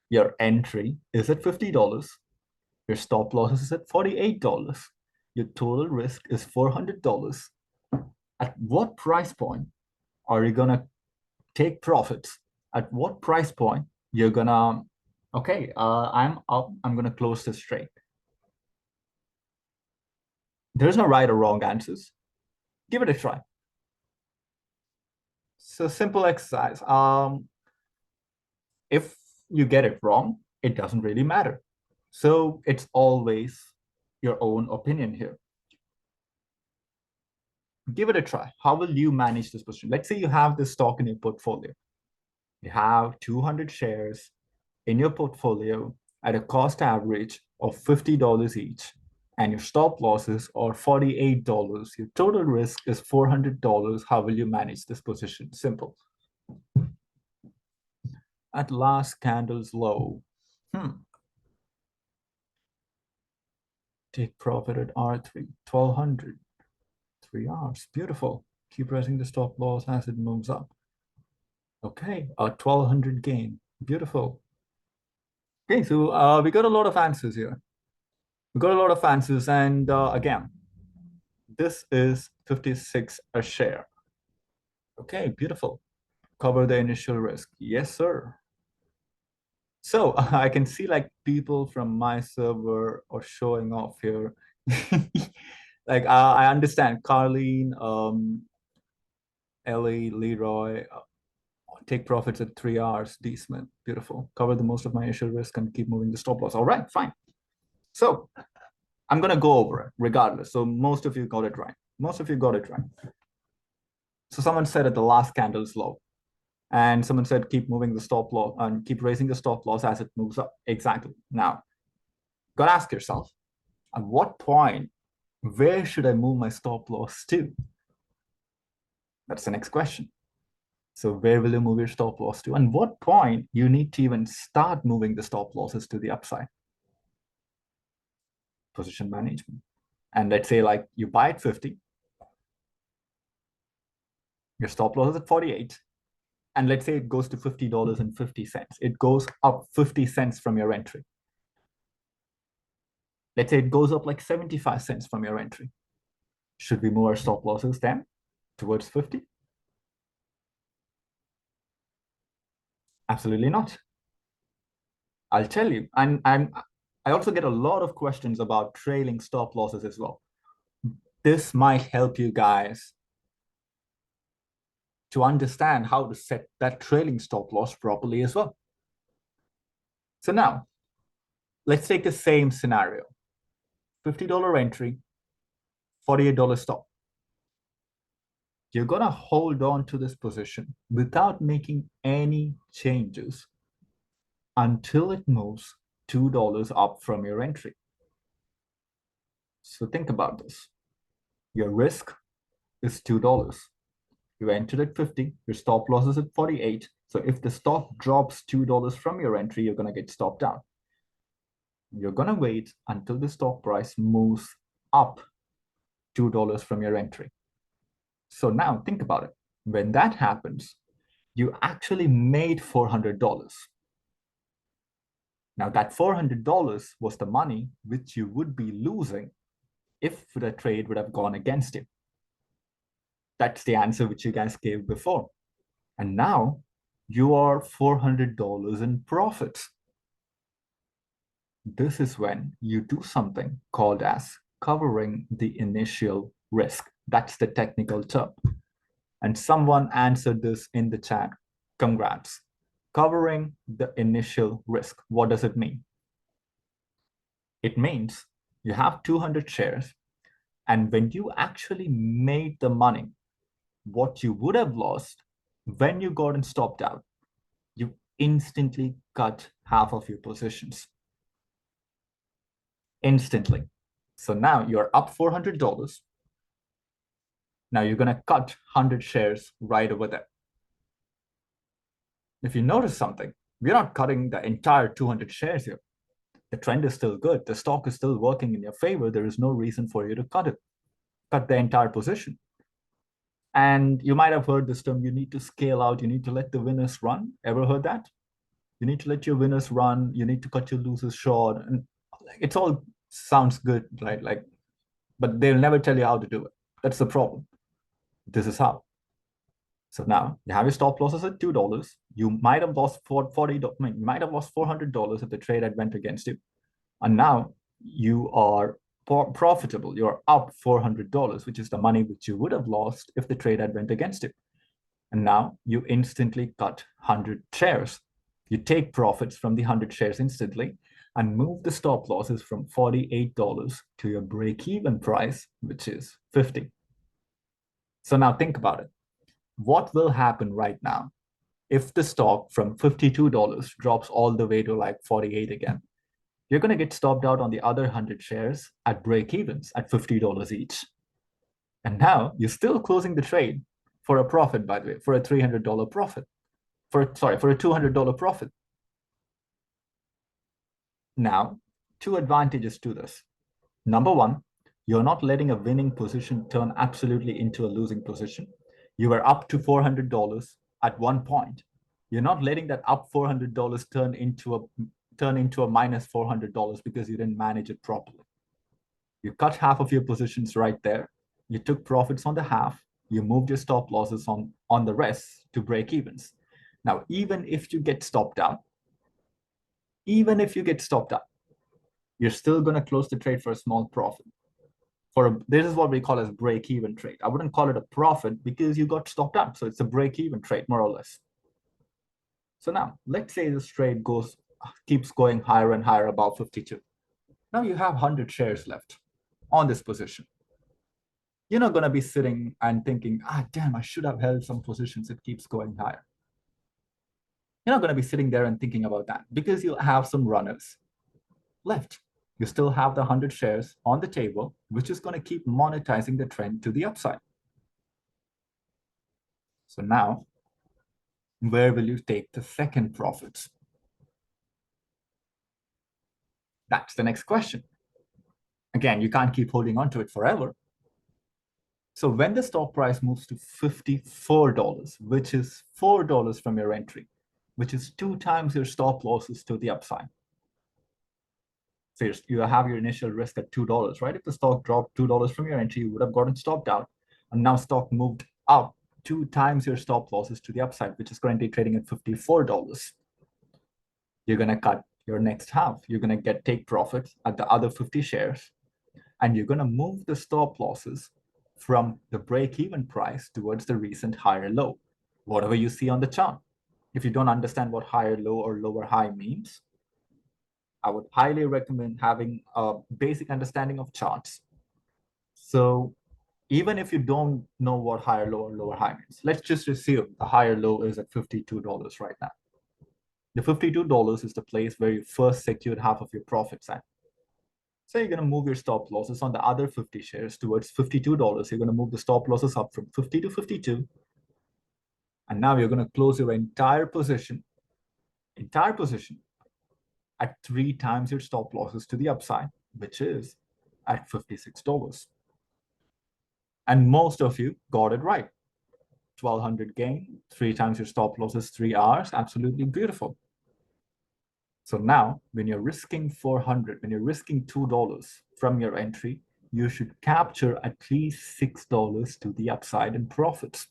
Your entry is at $50. Your stop loss is at $48. Your total risk is $400. At what price point are you gonna take profits? At what price point you're gonna, okay, I'm up, I'm gonna close this trade. There's no right or wrong answers. Give it a try. So simple exercise. If you get it wrong, it doesn't really matter. So it's always your own opinion here. Give it a try. How will you manage this position? Let's say you have this stock in your portfolio. You have 200 shares in your portfolio at a cost average of $50 each, and your stop losses are $48. Your total risk is $400. How will you manage this position? Simple. at last candle's low. Take profit at R3, 1200, 3 hours. Beautiful. Keep pressing the stop loss as it moves up. Okay, a 1200 gain. Beautiful. Okay, so we got a lot of answers here. We got a lot of answers, and again, this is 56 a share. Okay, beautiful. Cover the initial risk. Yes, sir. So I can see like people from my server are showing off here. Like I understand Carlene, Ellie, Leroy, take profits at 3 hours. D Smith, beautiful. Cover the most of my initial risk and keep moving the stop loss. All right, fine. So I'm gonna go over it regardless. So most of you got it right. Most of you got it right. So someone said at the last candle's low, and someone said keep moving the stop loss and keep raising the stop loss as it moves up. Exactly. Now, gotta ask yourself, at what point, where should I move my stop loss to? That's the next question. So where will you move your stop loss to? And what point you need to even start moving the stop losses to the upside? Position management. And let's say like you buy at 50, your stop loss is at 48, and let's say it goes to $50.50. It goes up 50 cents from your entry. Let's say it goes up like 75 cents from your entry. Should we move our stop losses then towards 50? Absolutely not. I'll tell you. And I also get a lot of questions about trailing stop losses as well. This might help you guys to understand how to set that trailing stop loss properly as well. So now, let's take the same scenario. $50 entry, $48 stop. You're going to hold on to this position without making any changes until it moves $2 up from your entry. So think about this. Your risk is $2. You entered at 50, your stop loss is at 48. So if the stock drops $2 from your entry, you're going to get stopped out. You're going to wait until the stock price moves up $2 from your entry. So now think about it. When that happens, you actually made $400. Now that $400 was the money which you would be losing if the trade would have gone against you. That's the answer which you guys gave before. And now you are $400 in profits. This is when you do something called as covering the initial risk. That's the technical term. And someone answered this in the chat. Congrats. Covering the initial risk. What does it mean? It means you have 200 shares, and when you actually made the money, what you would have lost when you got and stopped out, you instantly cut half of your positions. Instantly. So now you're up $400. Now you're going to cut 100 shares right over there. If you notice something, we're not cutting the entire 200 shares here. The trend is still good. The stock is still working in your favor. There is no reason for you to cut it. Cut the entire position. And you might have heard this term, you need to scale out. You need to let the winners run. Ever heard that? You need to let your winners run. You need to cut your losers short. And it's all sounds good, right? Like, but they'll never tell you how to do it. That's the problem. This is how. So now you have your stop losses at $2. You might have lost $40. I mean, you might have lost $400 if the trade had went against you. And now you are profitable. You're up $400, which is the money which you would have lost if the trade had went against you. And now you instantly cut 100 shares. You take profits from the 100 shares instantly and move the stop losses from $48 to your break-even price, which is 50. So now think about it. What will happen right now if the stock from $52 drops all the way to like 48 again? You're going to get stopped out on the other 100 shares at break-evens at $50 each. And now you're still closing the trade for a profit, by the way, for a $300 profit. for a $200 profit. Now, two advantages to this. Number one, you're not letting a winning position turn absolutely into a losing position. You were up to $400 at one point. You're not letting that up $400 turn into a minus $400 because you didn't manage it properly. You cut half of your positions right there. You took profits on the half. You moved your stop losses on the rest to break evens. Now, even if you get stopped out, you're still going to close the trade for a small profit. This is what we call as break-even trade. I wouldn't call it a profit because you got stopped out. So it's a break-even trade, more or less. So now, let's say this trade keeps going higher and higher above 52. Now you have 100 shares left on this position. You're not going to be sitting and thinking, damn, I should have held some positions. It keeps going higher. You're not going to be sitting there and thinking about that because you have some runners left. You still have the 100 shares on the table, which is going to keep monetizing the trend to the upside. So now, where will you take the second profits? That's the next question. Again, you can't keep holding on to it forever. So when the stock price moves to $54, which is $4 from your entry, which is 2 times your stop losses to the upside. So you have your initial risk at $2, right? If the stock dropped $2 from your entry, you would have gotten stopped out. And now stock moved up 2 times your stop losses to the upside, which is currently trading at $54. You're going to cut your next half. You're going to take profits at the other 50 shares. And you're going to move the stop losses from the break-even price towards the recent higher low, whatever you see on the chart. If you don't understand what higher low or lower high means, I would highly recommend having a basic understanding of charts. So even if you don't know what higher low or lower high means, let's just assume the higher low is at $52 right now. The $52 is the place where you first secured half of your profits at. So you're going to move your stop losses on the other 50 shares towards $52. You're going to move the stop losses up from 50 to 52. And now you're going to close your entire position at 3 times your stop losses to the upside, which is at $56. And most of you got it right. 1,200 gain, 3 times your stop losses, 3 hours, absolutely beautiful. So now, when you're risking 400, when you're risking $2 from your entry, you should capture at least $6 to the upside in profits,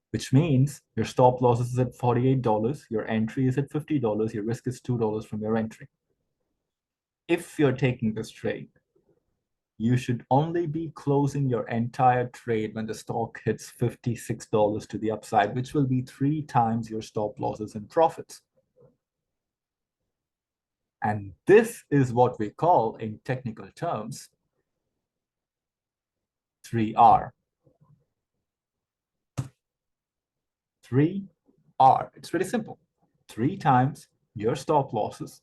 which means your stop losses is at $48, your entry is at $50, your risk is $2 from your entry. If you're taking this trade, you should only be closing your entire trade when the stock hits $56 to the upside, which will be 3 times your stop losses and profits. And this is what we call, in technical terms, 3R. 3R. It's pretty simple. 3 times your stop losses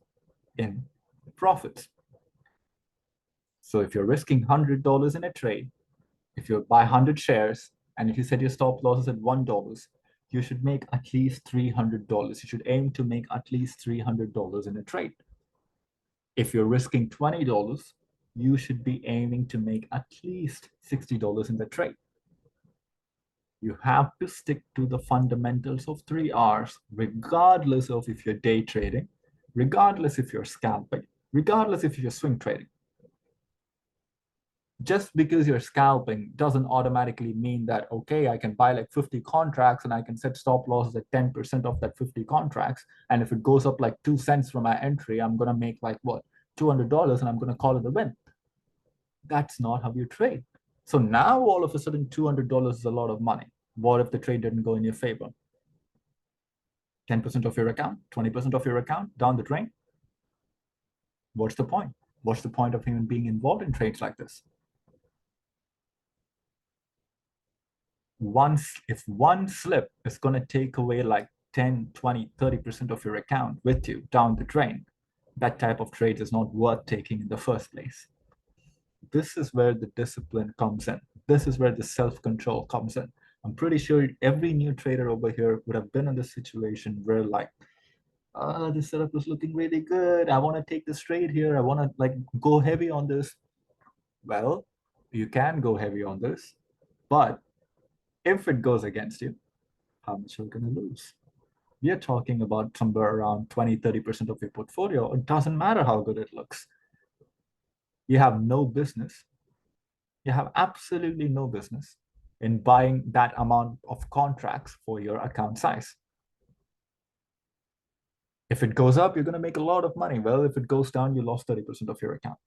in profits. So if you're risking $100 in a trade, if you buy 100 shares, and if you set your stop losses at $1, you should make at least $300. You should aim to make at least $300 in a trade. If you're risking $20, you should be aiming to make at least $60 in the trade. You have to stick to the fundamentals of 3Rs, regardless of if you're day trading, regardless if you're scalping, regardless if you're swing trading. Just because you're scalping doesn't automatically mean that, okay, I can buy like 50 contracts and I can set stop losses at 10% of that 50 contracts. And if it goes up like 2 cents from my entry, I'm going to make like what, $200, and I'm going to call it a win. That's not how you trade. So now all of a sudden, $200 is a lot of money. What if the trade didn't go in your favor? 10% of your account, 20% of your account down the drain? What's the point? What's the point of even being involved in trades like this? If one slip is going to take away like 10, 20, 30% of your account with you down the drain, that type of trade is not worth taking in the first place. This is where the discipline comes in. This is where the self-control comes in. I'm pretty sure every new trader over here would have been in this situation where like, this setup is looking really good. I want to take this trade here. I want to like go heavy on this. Well, you can go heavy on this, but if it goes against you, how much are you going to lose? We are talking about somewhere around 20-30% of your portfolio. It doesn't matter how good it looks. You have no business. You have absolutely no business in buying that amount of contracts for your account size. If it goes up, you're going to make a lot of money. Well, if it goes down, you lost 30% of your account.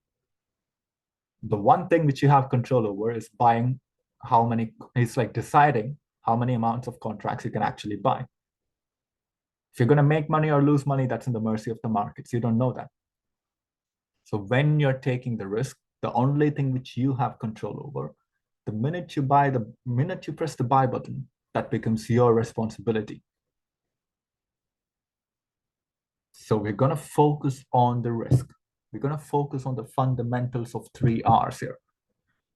The one thing which you have control over is buying how many, it's like deciding how many amounts of contracts you can actually buy. If you're going to make money or lose money, that's in the mercy of the markets. You don't know that. So when you're taking the risk, the only thing which you have control over, the minute you press the buy button, that becomes your responsibility. So we're going to focus on the risk. We're going to focus on the fundamentals of 3 R's here.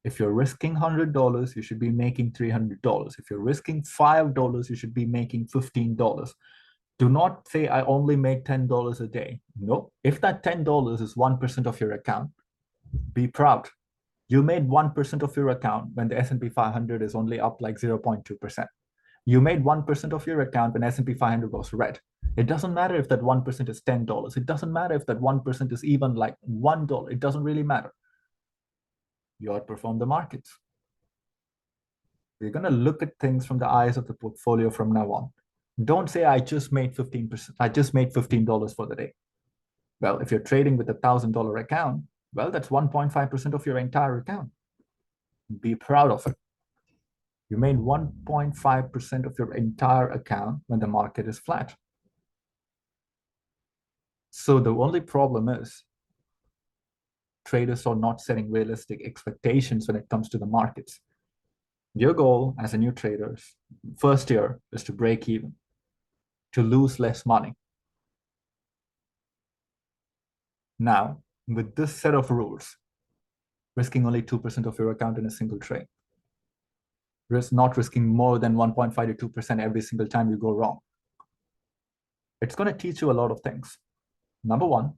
If you're risking $100, you should be making $300. If you're risking $5, you should be making $15. Do not say I only made $10 a day. No, if that $10 is 1% of your account, be proud. You made 1% of your account when the S&P 500 is only up like 0.2%. You made 1% of your account when S&P 500 was red. It doesn't matter if that 1% is $10. It doesn't matter if that 1% is even like $1. It doesn't really matter. You outperform the markets. We're going to look at things from the eyes of the portfolio from now on. Don't say I just made 15%. I just made $15 for the day. Well, if you're trading with $1,000 account, well, that's 1.5% of your entire account. Be proud of it. You made 1.5% of your entire account when the market is flat. So the only problem is traders are not setting realistic expectations when it comes to the markets. Your goal as a new trader, first year, is to break even, to lose less money. Now, with this set of rules, risking only 2% of your account in a single trade, not risking more than 1.5 to 2% every single time you go wrong, it's going to teach you a lot of things. Number one,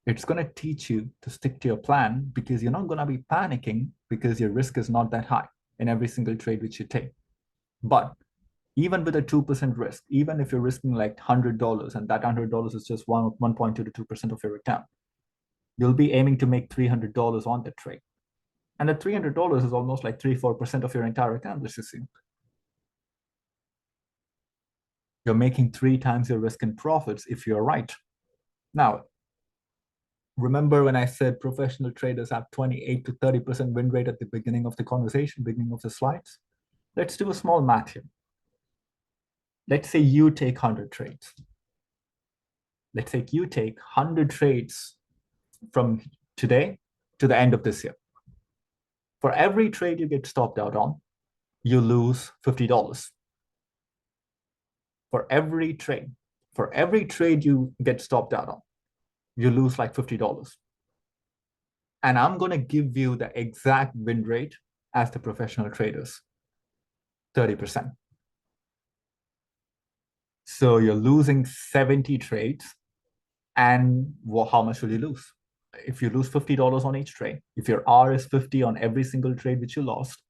it's going to teach you to stick to your plan because you're not going to be panicking because your risk is not that high in every single trade which you take. But even with a 2% risk, even if you're risking like $100 and that $100 is just 1.2 to 2% of your account, you'll be aiming to make $300 on the trade. And that $300 is almost like 3-4% of your entire account, let's assume. You're making 3 times your risk in profits if you're right. Now, remember when I said professional traders have 28 to 30% win rate at the beginning of the conversation, beginning of the slides? Let's do a small math here. Let's say you take 100 trades. Let's say you take 100 trades from today to the end of this year. For every trade you get stopped out on, you lose $50. For every trade you get stopped out on, you lose like $50. And I'm going to give you the exact win rate as the professional traders, 30%. So you're losing 70 trades. And how much will you lose? If you lose $50 on each trade, if your R is 50 on every single trade which you lost,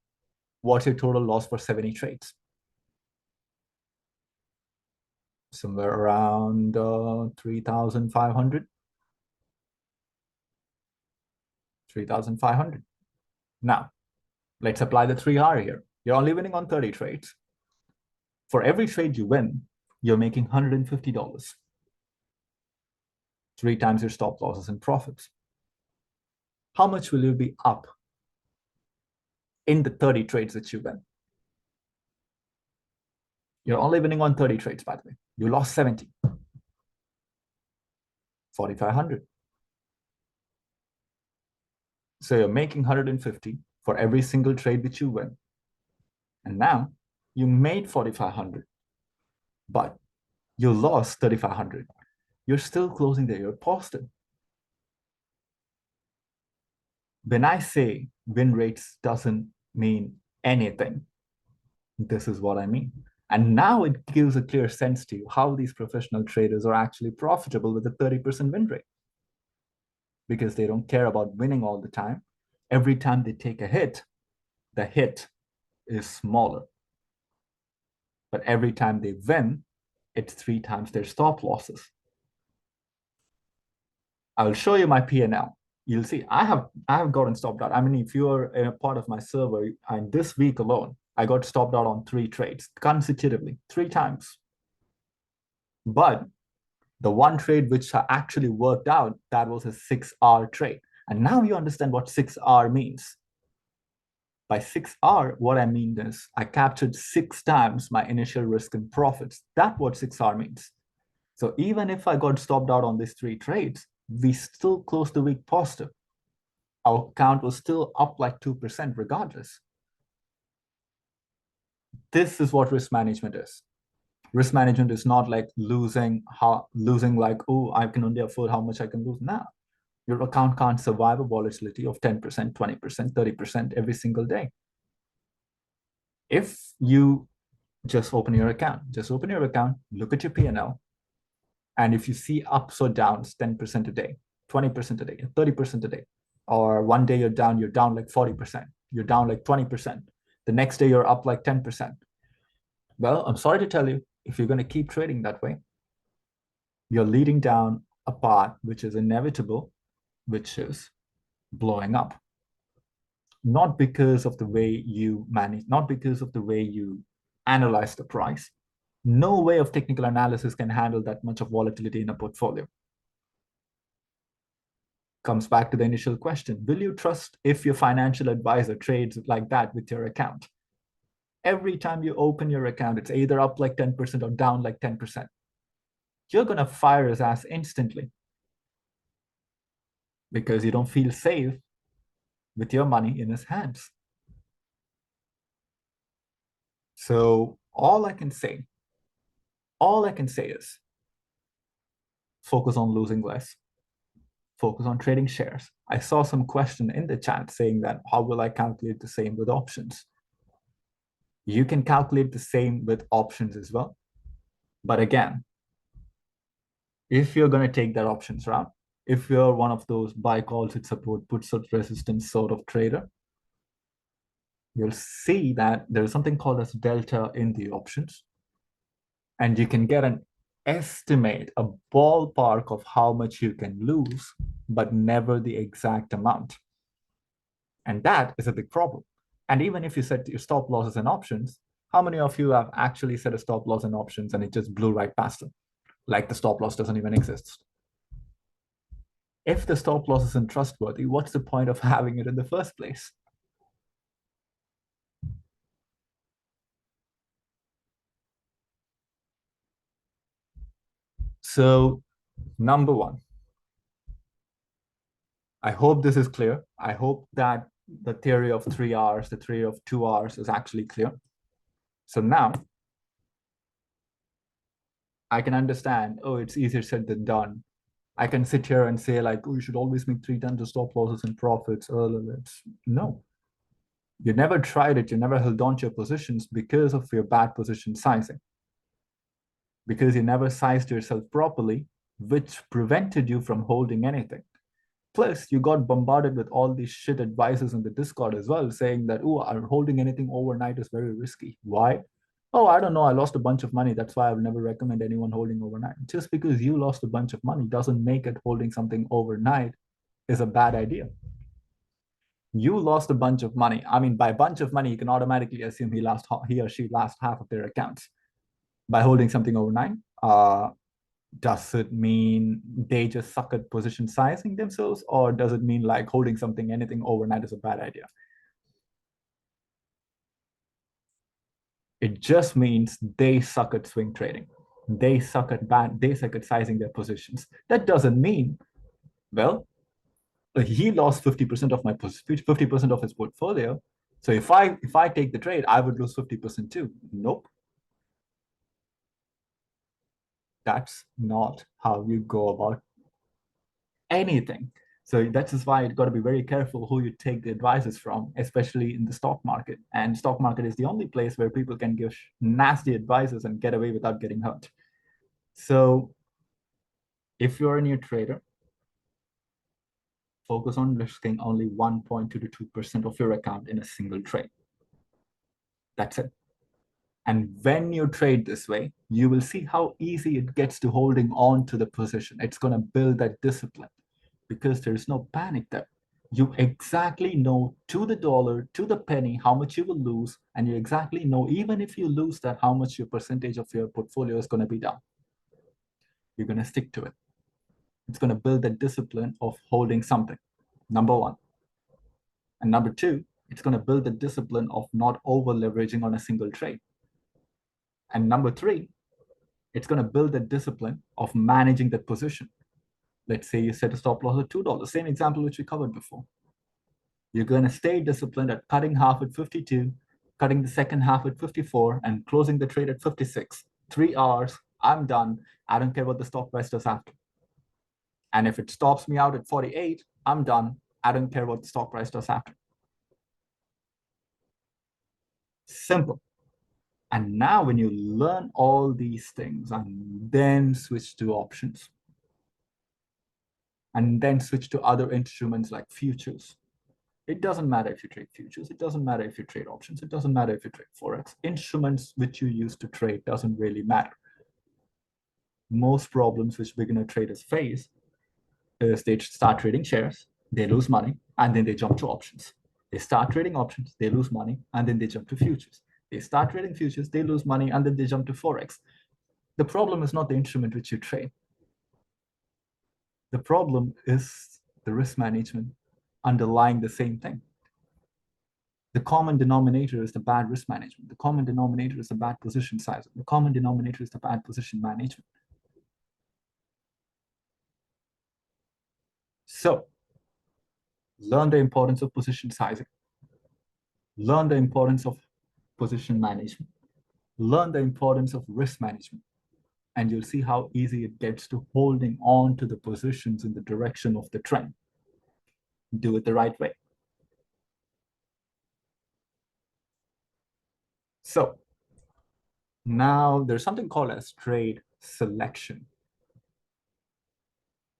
what's your total loss for 70 trades? Somewhere around 3,500. 3,500. Now, let's apply the 3R here. You're only winning on 30 trades. For every trade you win, you're making $150. 3 times your stop losses and profits. How much will you be up in the 30 trades that you win? You're only winning on 30 trades, by the way. You lost 70. 4,500. So you're making 150 for every single trade which you win. And now you made 4,500, but you lost 3,500. You're still closing the year positive. When I say win rates doesn't mean anything, This is what I mean. And now it gives a clear sense to you how these professional traders are actually profitable with a 30% win rate, because they don't care about winning all the time. Every time they take a hit, the hit is smaller. But every time they win, it's 3 times their stop losses. I will show you my P&L. You'll see I have gotten stopped out. I mean, if you're a part of my server, and this week alone, I got stopped out on 3 trades consecutively, 3 times. But the one trade which actually worked out, that was a 6R trade. And now you understand what 6R means. By 6R, what I mean is I captured 6 times my initial risk and profits. That's what 6R means. So even if I got stopped out on these 3 trades, we still closed the week positive. Our account was still up like 2% regardless. This is what risk management is. Risk management is not like losing like, oh, I can only afford how much I can lose now. Your account can't survive a volatility of 10%, 20%, 30% every single day. If you just open your account, look at your P&L, and if you see ups or downs 10% a day, 20% a day, 30% a day, or one day you're down like 40%, you're down like 20%, the next day you're up like 10%. Well, I'm sorry to tell you, if you're going to keep trading that way, you're leading down a path which is inevitable, which is blowing up. Not because of the way you manage, not because of the way you analyze the price. No way of technical analysis can handle that much of volatility in a portfolio. Comes back to the initial question. Will you trust if your financial advisor trades like that with your account? Every time you open your account, it's either up like 10% or down like 10%. You're going to fire his ass instantly because you don't feel safe with your money in his hands. So all I can say is focus on losing less. Focus on trading shares. I saw some question in the chat saying that how will I calculate the same with options? You can calculate the same with options as well. But again, if you're going to take that options route, if you're one of those buy calls with support, puts at resistance sort of trader, you'll see that there's something called as delta in the options. And you can get an estimate, a ballpark of how much you can lose, but never the exact amount. And that is a big problem. And even if you set your stop losses and options, how many of you have actually set a stop loss in options and it just blew right past them? Like the stop loss doesn't even exist. If the stop loss isn't trustworthy, what's the point of having it in the first place? So, number one, I hope this is clear. I hope that the theory of 3 hours, the theory of 2 hours is actually clear. So now I can understand, oh, it's easier said than done. I can sit here and say like, oh, you should always make 3 times the stop losses and profits. No, you never tried it. You never held on to your positions because of your bad position sizing. Because you never sized yourself properly, which prevented you from holding anything. Plus, you got bombarded with all these shit advices in the Discord as well, saying that, oh, holding anything overnight is very risky. Why? Oh, I don't know. I lost a bunch of money. That's why I would never recommend anyone holding overnight. Just because you lost a bunch of money doesn't make it holding something overnight is a bad idea. You lost a bunch of money. I mean, by a bunch of money, you can automatically assume he or she lost half of their accounts by holding something overnight. Does it mean they just suck at position sizing themselves, or does it mean like holding anything overnight is a bad idea? It just means they suck at swing trading. They suck at sizing their positions. That doesn't mean, well, he lost 50% of 50% of his portfolio. So if I take the trade, I would lose 50% too. Nope. That's not how you go about anything. So that's just why you've got to be very careful who you take the advices from, especially in the stock market. And stock market is the only place where people can give nasty advices and get away without getting hurt. So if you're a new trader, focus on risking only 1.2 to 2% of your account in a single trade. That's it. And when you trade this way, you will see how easy it gets to holding on to the position. It's going to build that discipline because there's no panic there. You exactly know to the dollar, to the penny, how much you will lose. And you exactly know, even if you lose that, how much your percentage of your portfolio is going to be down. You're going to stick to it. It's going to build that discipline of holding something, number one. And number two, it's going to build the discipline of not over leveraging on a single trade. And number three, it's going to build the discipline of managing that position. Let's say you set a stop loss of $2, same example which we covered before. You're going to stay disciplined at cutting half at 52, cutting the second half at 54, and closing the trade at 56. 3 hours, I'm done. I don't care what the stock price does after. And if it stops me out at 48, I'm done. I don't care what the stock price does after. Simple. And now when you learn all these things and then switch to options, and then switch to other instruments like futures. It doesn't matter if you trade futures. It doesn't matter if you trade options. It doesn't matter if you trade Forex. Instruments which you use to trade doesn't really matter. Most problems which beginner traders face is they start trading shares, they lose money, and then they jump to options. They start trading options, they lose money, and then they jump to futures. They start trading futures, they lose money, and then they jump to Forex. The problem is not the instrument which you trade. The problem is the risk management underlying the same thing. The common denominator is the bad risk management. The common denominator is the bad position size. The common denominator is the bad position management. So learn the importance of position sizing. Learn the importance of position management. Learn the importance of risk management. And you'll see how easy it gets to holding on to the positions in the direction of the trend. Do it the right way. So now there's something called as trade selection.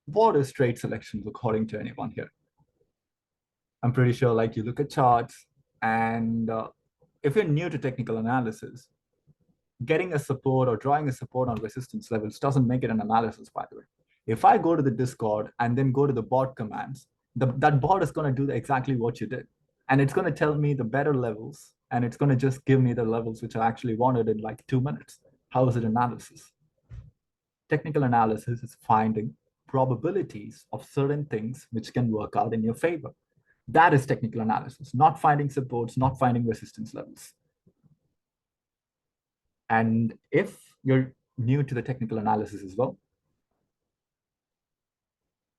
What is trade selection according to anyone here? I'm pretty sure like you look at charts and if you're new to technical analysis, getting a support or drawing a support on resistance levels doesn't make it an analysis, by the way. If I go to the Discord and then go to the bot commands, that bot is going to do exactly what you did. And it's going to tell me the better levels, and it's going to just give me the levels which I actually wanted in like 2 minutes. How is it analysis? Technical analysis is finding probabilities of certain things which can work out in your favor. That is technical analysis, not finding supports, not finding resistance levels. And if you're new to the technical analysis as well,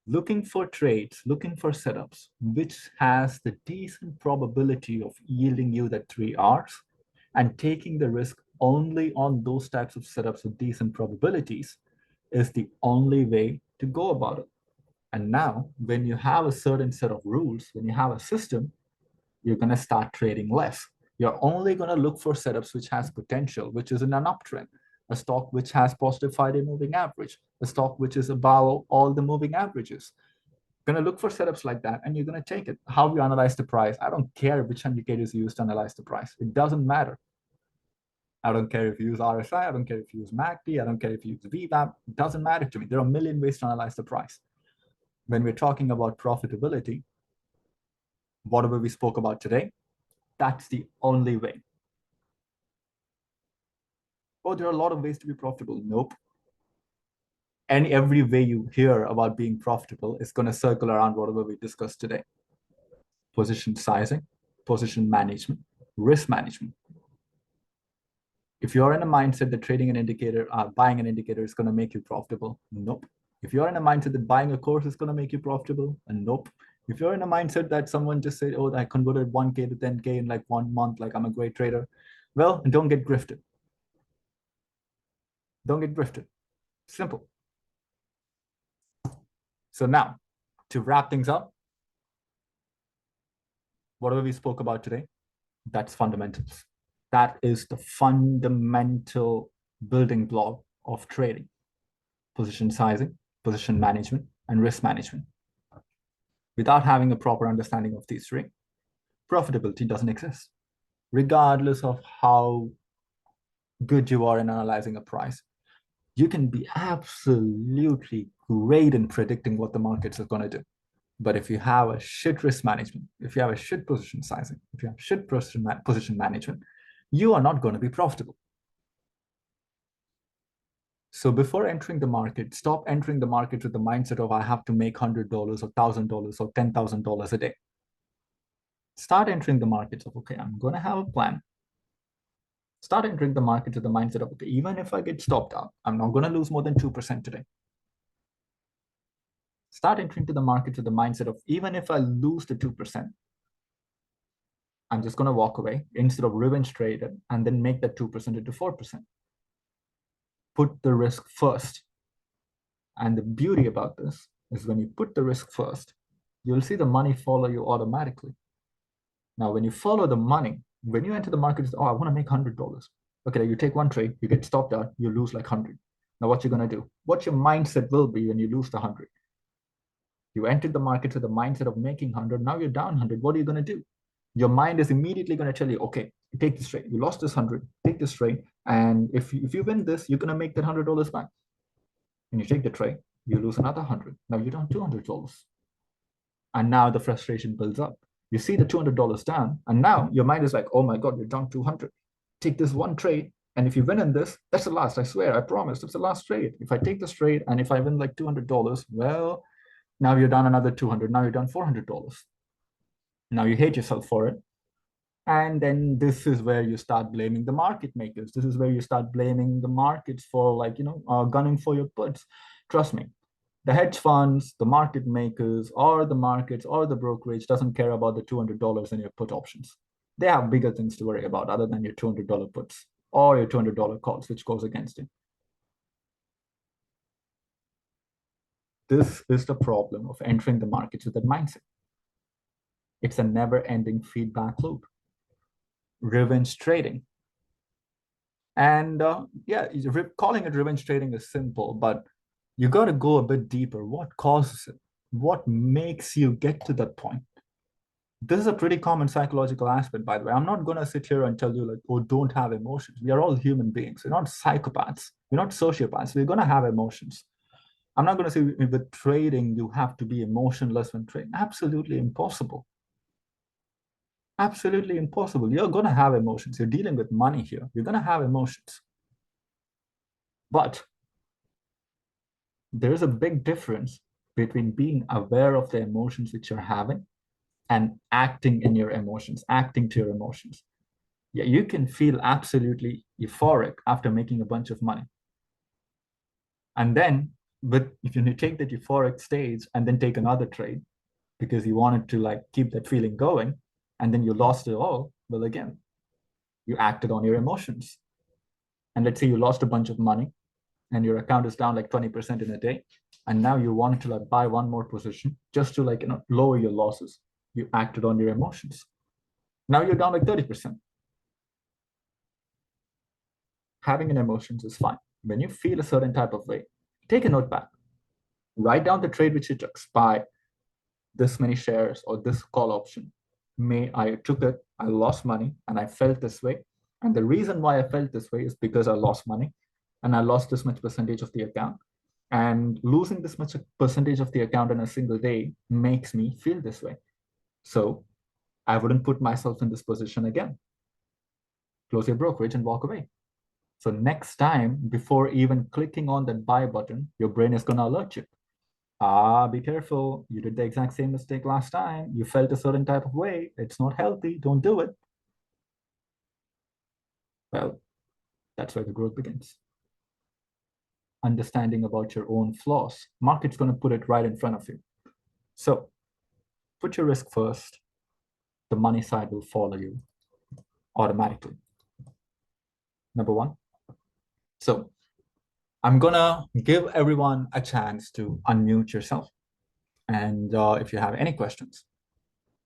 looking for trades, looking for setups, which has the decent probability of yielding you that 3 Rs, and taking the risk only on those types of setups with decent probabilities is the only way to go about it. And now, when you have a certain set of rules, when you have a system, you're going to start trading less. You're only going to look for setups which has potential, which is in an uptrend, a stock which has positive 5-day moving average, a stock which is above all the moving averages. You're going to look for setups like that, and you're going to take it. How you analyze the price, I don't care which indicators you use to analyze the price. It doesn't matter. I don't care if you use RSI, I don't care if you use MACD, I don't care if you use VWAP. It doesn't matter to me. There are a million ways to analyze the price. When we're talking about profitability, whatever we spoke about today, that's the only way. Oh, there are a lot of ways to be profitable. Nope. And every way you hear about being profitable is going to circle around whatever we discussed today. Position sizing, position management, risk management. If you're in a mindset that trading an indicator, buying an indicator is going to make you profitable, nope. If you're in a mindset that buying a course is going to make you profitable, and nope. If you're in a mindset that someone just said, oh, I converted 1K to 10K in like 1 month, like I'm a great trader, well, don't get grifted. Don't get grifted. Simple. So now, To wrap things up, whatever we spoke about today, that's fundamentals. That is the fundamental building block of trading: position sizing, position management, and risk management. Without having a proper understanding of these three, profitability doesn't exist, regardless of how good you are in analyzing a price. You can be absolutely great in predicting what the markets are going to do. But if you have a shit risk management, if you have a shit position sizing, if you have shit position management, you are not going to be profitable. So before entering the market, stop entering the market with the mindset of I have to make $100 or $1,000 or $10,000 a day. Start entering the markets of, okay, I'm going to have a plan. Start entering the market with the mindset of, okay, even if I get stopped out, I'm not going to lose more than 2% today. Start entering to the market with the mindset of, even if I lose the 2%, I'm just going to walk away instead of revenge trade it and then make that 2% into 4%. Put the risk first. And the beauty about this is when you put the risk first, you'll see the money follow you automatically. Now, when you follow the money, when you enter the market, oh, I want to make $100. Okay, you take one trade, you get stopped out, you lose like 100. Now, what you're going to do? What your mindset will be when you lose the 100? You entered the market with the mindset of making 100. Now you're down 100. What are you going to do? Your mind is immediately going to tell you, okay, take this trade. You lost this 100. Take this trade. And if you win this, you're going to make that $100 back. And you take the trade, you lose another 100. Now you're down $200. And now the frustration builds up. You see the $200 down, and now your mind is like, oh my God, you're down 200. Take this one trade, and if you win in this, that's the last. I swear, I promise, it's the last trade. If I take this trade, and if I win like $200, well, now you're down another 200. Now you're down $400. Now you hate yourself for it. And then this is where you start blaming the market makers. This is where you start blaming the markets for gunning for your puts. Trust me, the hedge funds, the market makers, or the markets, or the brokerage doesn't care about the $200 in your put options. They have bigger things to worry about other than your $200 puts or your $200 calls, which goes against it. This is the problem of entering the markets with that mindset. It's a never-ending feedback loop. Revenge trading. And calling it revenge trading is simple, but you got to go a bit deeper. What causes it? What makes you get to that point? This is a pretty common psychological aspect, by the way. I'm not going to sit here and tell you like, oh, don't have emotions. We are all human beings. We're not psychopaths. We're not sociopaths. We're going to have emotions. I'm not going to say with trading, you have to be emotionless when trading. Absolutely impossible. Absolutely impossible. You're going to have emotions. You're dealing with money here. You're going to have emotions. But there is a big difference between being aware of the emotions which you're having and acting in your emotions, acting to your emotions. Yeah, you can feel absolutely euphoric after making a bunch of money. And then, if you take that euphoric stage and then take another trade because you wanted to like keep that feeling going, and then you lost it all, well, again, you acted on your emotions. And let's say you lost a bunch of money and your account is down like 20% in a day, and now you want to like buy one more position just to lower your losses. You acted on your emotions. Now you're down like 30%. Having an emotions is fine. When you feel a certain type of way, take a notepad. Write down the trade which you took. Buy this many shares or this call option. I took it, I lost money, and I felt this way. And the reason why I felt this way is because I lost money and I lost this much percentage of the account. And losing this much percentage of the account in a single day makes me feel this way. So I wouldn't put myself in this position again. Close your brokerage and walk away. So next time, before even clicking on that buy button, your brain is going to alert you. Be careful. You did the exact same mistake last time. You felt a certain type of way. It's not healthy. Don't do it. Well, that's where the growth begins. Understanding about your own flaws. Market's going to put it right in front of you. So put your risk first. The money side will follow you automatically. Number one. So I'm going to give everyone a chance to unmute yourself. And if you have any questions,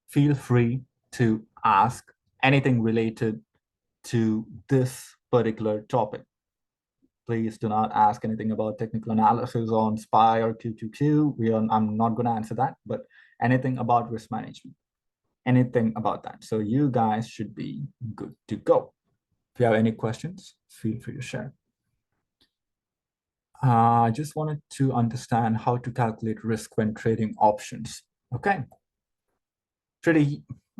feel free to ask anything related to this particular topic. Please do not ask anything about technical analysis on SPY or QQQ. I'm not going to answer that, but anything about risk management, anything about that. So you guys should be good to go. If you have any questions, feel free to share. I just wanted to understand how to calculate risk when trading options. Okay.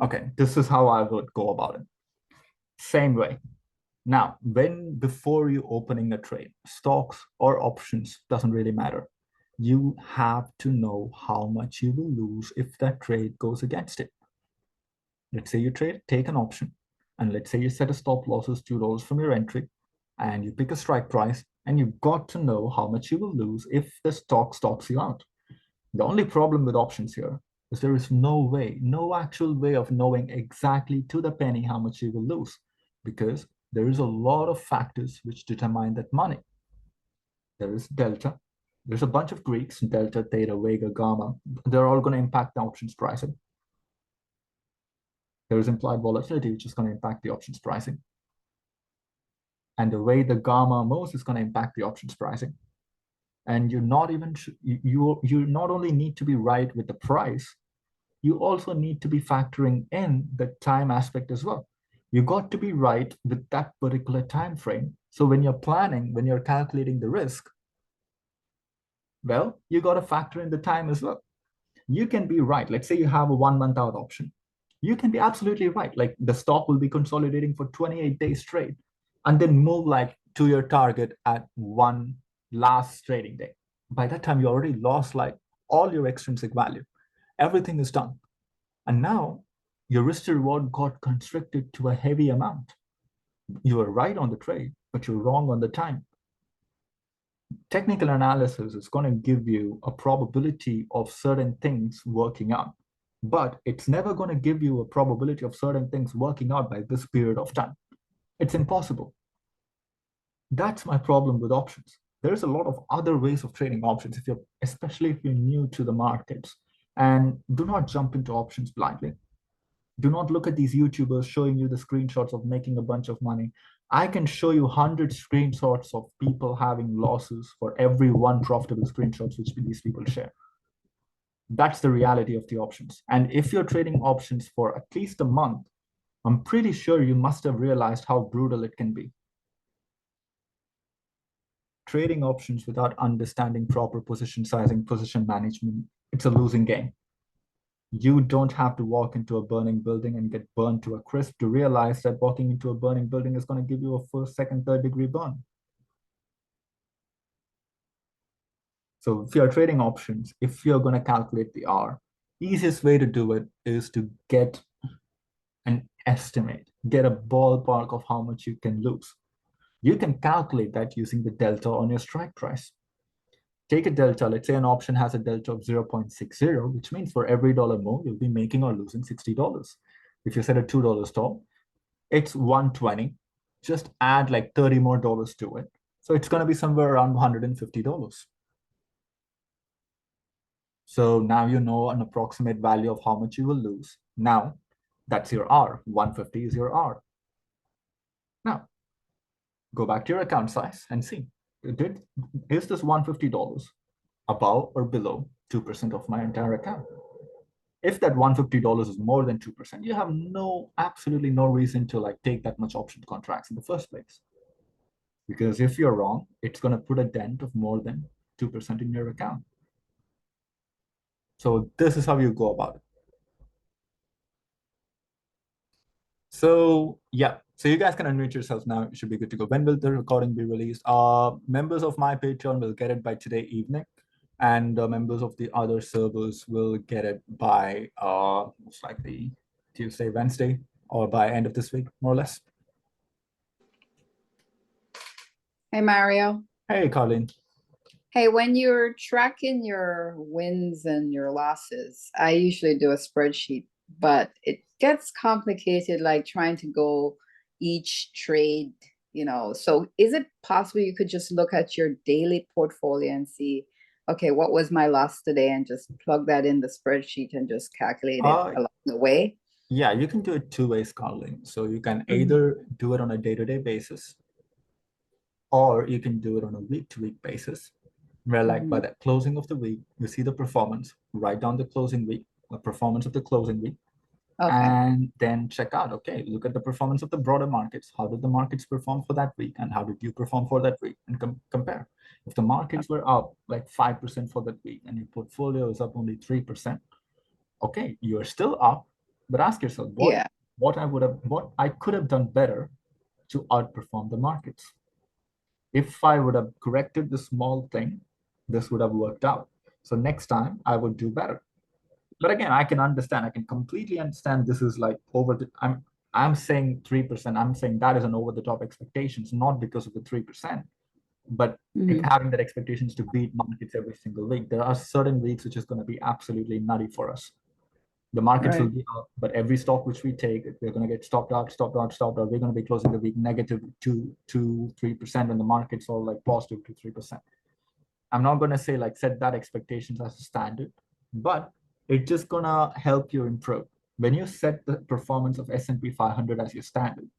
Okay, this is how I would go about it. Same way. Now, before you opening a trade, stocks or options, doesn't really matter. You have to know how much you will lose if that trade goes against it. Let's say you take an option, and let's say you set a stop loss as $2 from your entry, and you pick a strike price, and you've got to know how much you will lose if the stock stops you out. The only problem with options here is there is no actual way of knowing exactly to the penny how much you will lose, because there is a lot of factors which determine that money. There is delta. There's a bunch of Greeks, delta, theta, vega, gamma. They're all going to impact the options pricing. There is implied volatility, which is going to impact the options pricing. And the way the gamma moves is going to impact the options pricing. And you're not even, you not only need to be right with the price, you also need to be factoring in the time aspect as well. You got to be right with that particular time frame. So when you're planning, when you're calculating the risk, well, you got to factor in the time as well. You can be right. Let's say you have a 1 month out option. You can be absolutely right. Like the stock will be consolidating for 28 days straight and then move like to your target at one last trading day. By that time, you already lost like all your extrinsic value. Everything is done. And now your risk to reward got constricted to a heavy amount. You were right on the trade, but you're wrong on the time. Technical analysis is going to give you a probability of certain things working out, but it's never going to give you a probability of certain things working out by this period of time. It's impossible. That's my problem with options. There's a lot of other ways of trading options, especially if you're new to the markets. And do not jump into options blindly. Do not look at these YouTubers showing you the screenshots of making a bunch of money. I can show you 100 screenshots of people having losses for every one profitable screenshots which these people share. That's the reality of the options. And if you're trading options for at least a month, I'm pretty sure you must have realized how brutal it can be. Trading options without understanding proper position sizing, position management, it's a losing game. You don't have to walk into a burning building and get burned to a crisp to realize that walking into a burning building is going to give you a first, second, third degree burn. So if you're trading options, if you're going to calculate the R, easiest way to do it is to get an estimate, get a ballpark of how much you can lose. You can calculate that using the delta on your strike price. Take a delta, let's say an option has a delta of 0.60, which means for every dollar more, you'll be making or losing $60. If you set a $2 stop, it's 120. Just add like 30 more dollars to it. So it's going to be somewhere around $150. So now you know an approximate value of how much you will lose. Now that's your R. 150 is your R. Now go back to your account size and see, is this $150 above or below 2% of my entire account? If that $150 is more than 2%, you have absolutely no reason to like take that much option contracts in the first place. Because if you're wrong, it's going to put a dent of more than 2% in your account. So this is how you go about it. So yeah, so you guys can unmute yourselves now. You should be good to go. When will the recording be released? Members of my Patreon will get it by today evening, and members of the other servers will get it by most likely Tuesday, Wednesday, or by end of this week, more or less. Hey, Mario. Hey, Colleen. Hey, when you're tracking your wins and your losses, I usually do a spreadsheet, but it gets complicated, like trying to go each trade, So is it possible you could just look at your daily portfolio and see, okay, what was my loss today, and just plug that in the spreadsheet and just calculate it Uh, along the way? yeah, you can do it two-way, Carlin. So you can Mhm. either do it on a day-to-day basis, or you can do it on a week-to-week basis, where like by Mhm. the closing of the week, you see the performance, write down the closing week, the performance of the closing week, Okay. and then check out, okay, look at the performance of the broader markets. How did the markets perform for that week? And how did you perform for that week? And compare. If the markets were up like 5% for that week and your portfolio is up only 3%, okay, you're still up, but ask yourself, Yeah. what I could have done better to outperform the markets. If I would have corrected the small thing, this would have worked out. So next time I would do better. But again, I can understand, I can completely understand this is like I'm saying 3%, I'm saying that is an over the top expectations, not because of the 3%, but Mhm. having that expectations to beat markets every single week. There are certain weeks which is going to be absolutely nutty for us. The markets will Right. be up, but every stock which we take, we're going to get stopped out, stopped out, stopped out. We're going to be closing the week negative 2 to 3%, and the markets are like positive 2 3%. I'm not going to say like set that expectations as a standard, but it's just going to help you improve. When you set the performance of S&P 500 as your standard,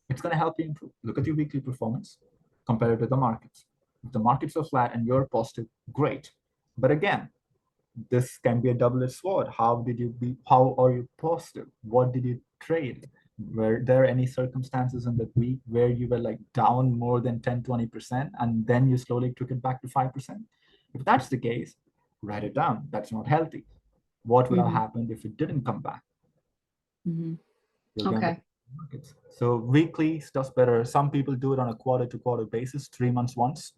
it's going to help you improve. Look at your weekly performance, compare it to the markets. If the markets are flat and you're positive, great. But again, this can be a double-edged sword. How are you positive? What did you trade? Were there any circumstances in that week where you were like down more than 10-20% and then you slowly took it back to 5%? If that's the case, write it down. That's not healthy. What would have Mhm. happened if it didn't come back? Mhm. You'll be on the Okay. markets. So weekly stuff's better. Some people do it on a quarter-to-quarter basis, 3 months once.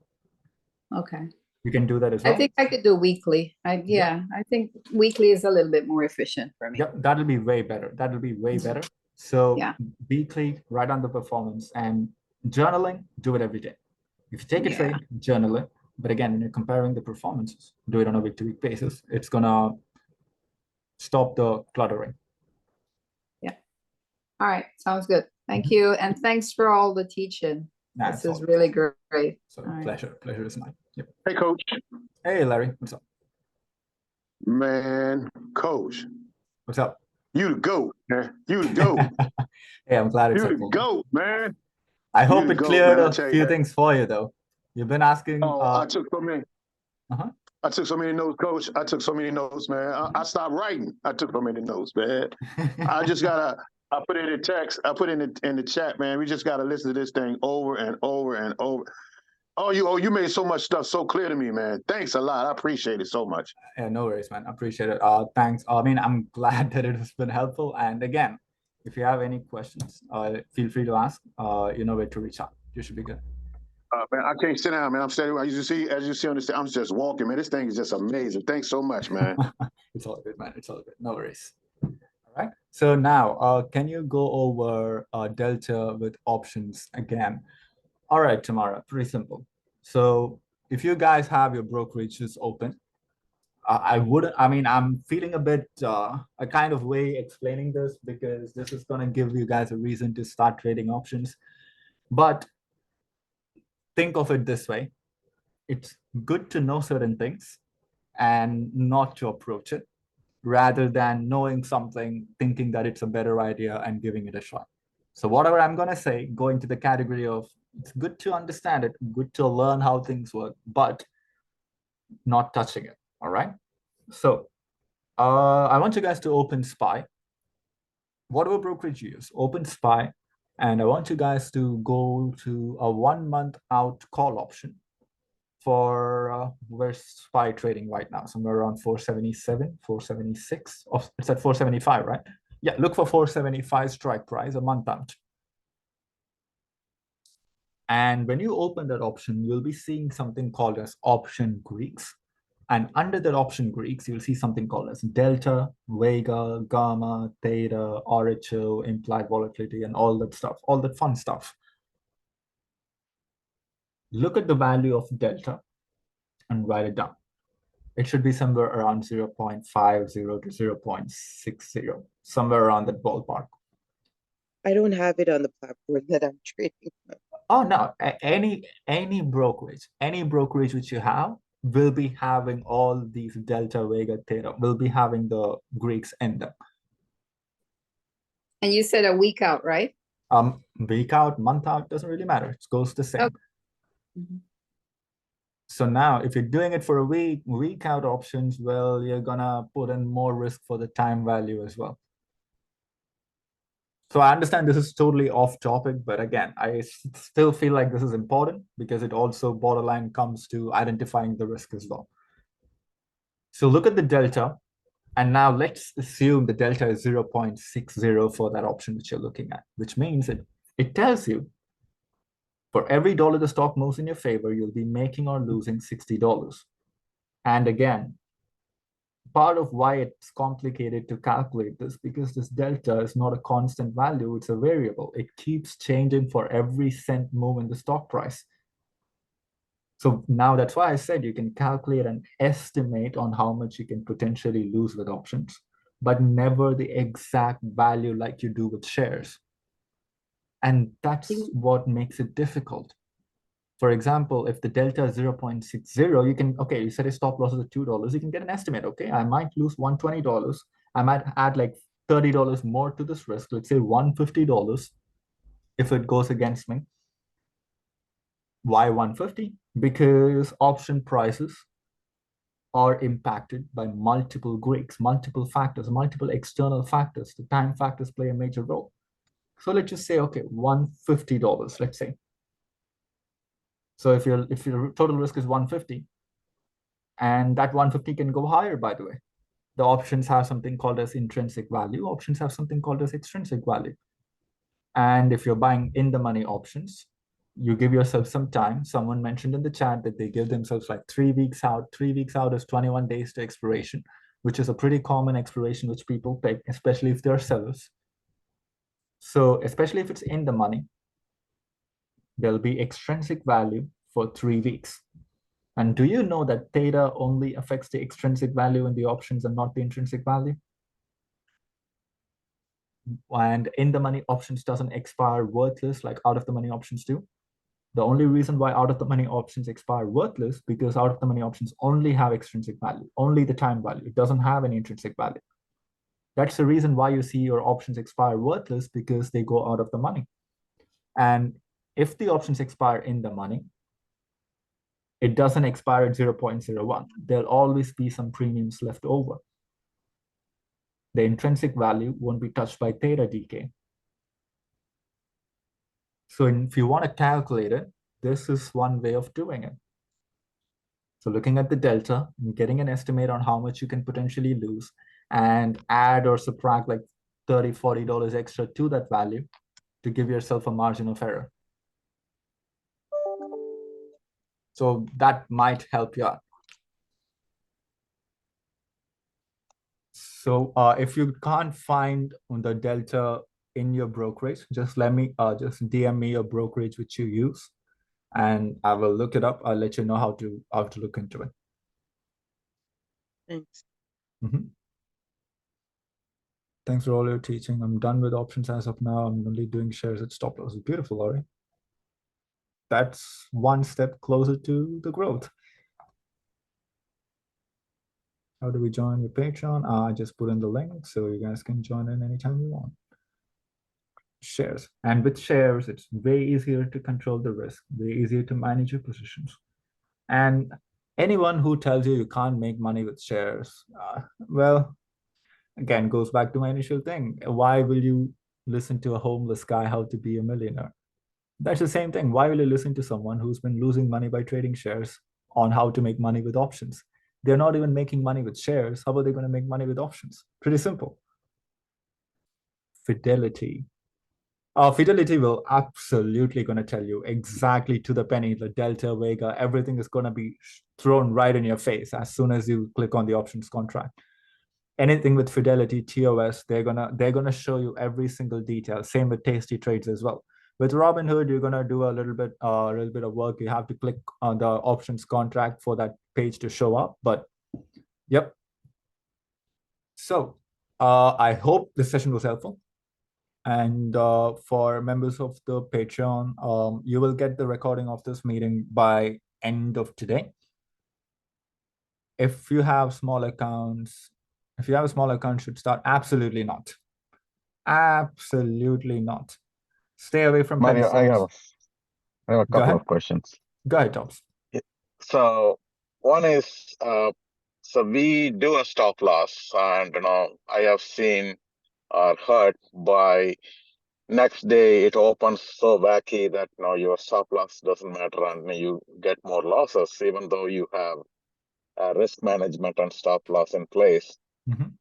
Okay. You can do that as I well. think I could do weekly. Yep. I think weekly is a little bit more efficient for me. Yep, that'll be way better. That'll be way better. So Yeah. weekly, write on the performance, and journaling, do it every day. If you take a Yeah. trade, journal it. But again, when you're comparing the performances, do it on a week-to-week basis. It's gonna stop the cluttering. Yeah. All right. Sounds good. Thank you. And thanks for all the teaching. Nah, This it's is all really great. so All right. pleasure. Pleasure is mine. Yep. Hey, Coach. Hey, Larry, what's up? Man, Coach, What's up? you the GOAT, man. You the GOAT. Hey, I'm glad it's You the helpful. GOAT, man. I You hope the it GOAT, cleared man. I a tell you few that. things for you, though. You've been asking. Oh, I took so many. Uh-huh. I took so many notes, Coach. I took so many notes, man. I stopped writing. I took so many notes, man. I just gotta. I put it in text. I put it in the chat, man. We just gotta listen to this thing over and over and over. You made so much stuff so clear to me, man. Thanks a lot. I appreciate it so much. Yeah, no worries, man. Appreciate it. Thanks. I mean, I'm glad that it has been helpful. And again, if you have any questions, feel free to ask. You know where to reach out. You should be good. Man, I can't sit down, man. I'm standing. As you see on this, I'm just walking, man. This thing is just amazing. Thanks so much, man. It's all good, man. It's all good. No worries. All right. So now, can you go over delta with options again? All right, Tamara. Pretty simple. So if you guys have your brokerages open, I wouldn't, I mean, I'm feeling a bit a kind of way explaining this because this is going to give you guys a reason to start trading options. But think of it this way. It's good to know certain things and not to approach it rather than knowing something, thinking that it's a better idea and giving it a shot. So whatever I'm going to say, go into the category of it's good to understand it, good to learn how things work, but not touching it. All right. So I want you guys to open SPY. Whatever brokerage you use, open SPY. And I want you guys to go to a 1 month out call option for where's SPY trading right now? Somewhere around 477, 476. Oh, it's at 475, right? Yeah, look for 475 strike price a month out. And when you open that option, you'll be seeing something called as option Greeks. And under that option Greeks, you'll see something called as delta, vega, gamma, theta, RHO, implied volatility, and all that stuff, all that fun stuff. Look at the value of delta and write it down. It should be somewhere around 0.50 to 0.60, somewhere around that ballpark. I don't have it on the platform that I'm trading. Oh no, any brokerage which you have, will be having all these delta, vega, theta, will be having the Greeks in them. And you said a week out, right? Week out, month out, doesn't really matter. It goes the same. Okay. Mhm. So now if you're doing it for a week out options, well, you're gonna put in more risk for the time value as well. So I understand this is totally off topic, but again, I still feel like this is important because it also borderline comes to identifying the risk as well. So look at the delta, and now let's assume the delta is 0.60 for that option which you're looking at, which means it tells you for every dollar the stock moves in your favor, you'll be making or losing $60. And again, part of why it's complicated to calculate this because this delta is not a constant value, it's a variable. It keeps changing for every cent move in the stock price. So now that's why I said you can calculate an estimate on how much you can potentially lose with options, but never the exact value like you do with shares. And that's what makes it difficult. For example, if the delta is 0.60, you can, okay, you set a stop loss of $2, you can get an estimate, okay? I might lose $120. I might add like $30 more to this risk, let's say $150 if it goes against me. Why 150? Because option prices are impacted by multiple Greeks, multiple factors, multiple external factors. The time factors play a major role. So let's just say, okay, $150, let's say. So if your total risk is 150, and that 150 can go higher, by the way. The options have something called as intrinsic value. Options have something called as extrinsic value. And if you're buying in the money options, you give yourself some time. Someone mentioned in the chat that they give themselves like 3 weeks out. 3 weeks out is 21 days to expiration, which is a pretty common expiration which people pick, especially if they're sellers. So especially if it's in the money, there'll be extrinsic value for 3 weeks. And do you know that theta only affects the extrinsic value in the options and not the intrinsic value? And in the money options doesn't expire worthless like out of the money options do. The only reason why out of the money options expire worthless because out of the money options only have extrinsic value, only the time value. It doesn't have any intrinsic value. That's the reason why you see your options expire worthless because they go out of the money. And if the options expire in the money, it doesn't expire at 0.01. There'll always be some premiums left over. The intrinsic value won't be touched by theta decay. So if you want to calculate it, this is one way of doing it. So looking at the delta and getting an estimate on how much you can potentially lose and add or subtract like $30, $40 extra to that value to give yourself a margin of error. So that might help you out. So if you can't find the delta in your brokerage, just just DM me your brokerage which you use, and I will look it up. I'll let you know how to look into it. Thanks. Thanks for all your teaching. I'm done with options as of now. I'm only doing shares at stop loss. Beautiful, Laurie. That's one step closer to the growth. How do we join your Patreon? I just put in the link so you guys can join in anytime you want. Shares. And with shares, it's way easier to control the risk, way easier to manage your positions. And anyone who tells you you can't make money with shares, well, again, goes back to my initial thing. Why will you listen to a homeless guy how to be a millionaire? That's the same thing. Why will you listen to someone who's been losing money by trading shares on how to make money with options? They're not even making money with shares. How are they going to make money with options? Pretty simple. Fidelity. Fidelity will absolutely going to tell you exactly to the penny, the delta, vega, everything is going to be thrown right in your face as soon as you click on the options contract. Anything with Fidelity, TOS, they're gonna show you every single detail. Same with Tasty Trades as well. With Robinhood, you're gonna do a little bit of work. You have to click on the options contract for that page to show up. But yep. So I hope this session was helpful. And for members of the Patreon, you will get the recording of this meeting by end of today. if you have small accounts, if you have a small account, should start? Absolutely not. Absolutely not. Stay away from pen Mario, stocks. I have a Go couple ahead. of questions. Go ahead, Tops. So one is, so we do a stop loss, and I have seen or heard by next day it opens so wacky that your stop loss doesn't matter and you get more losses, even though you have risk management and stop loss in place. Mhm.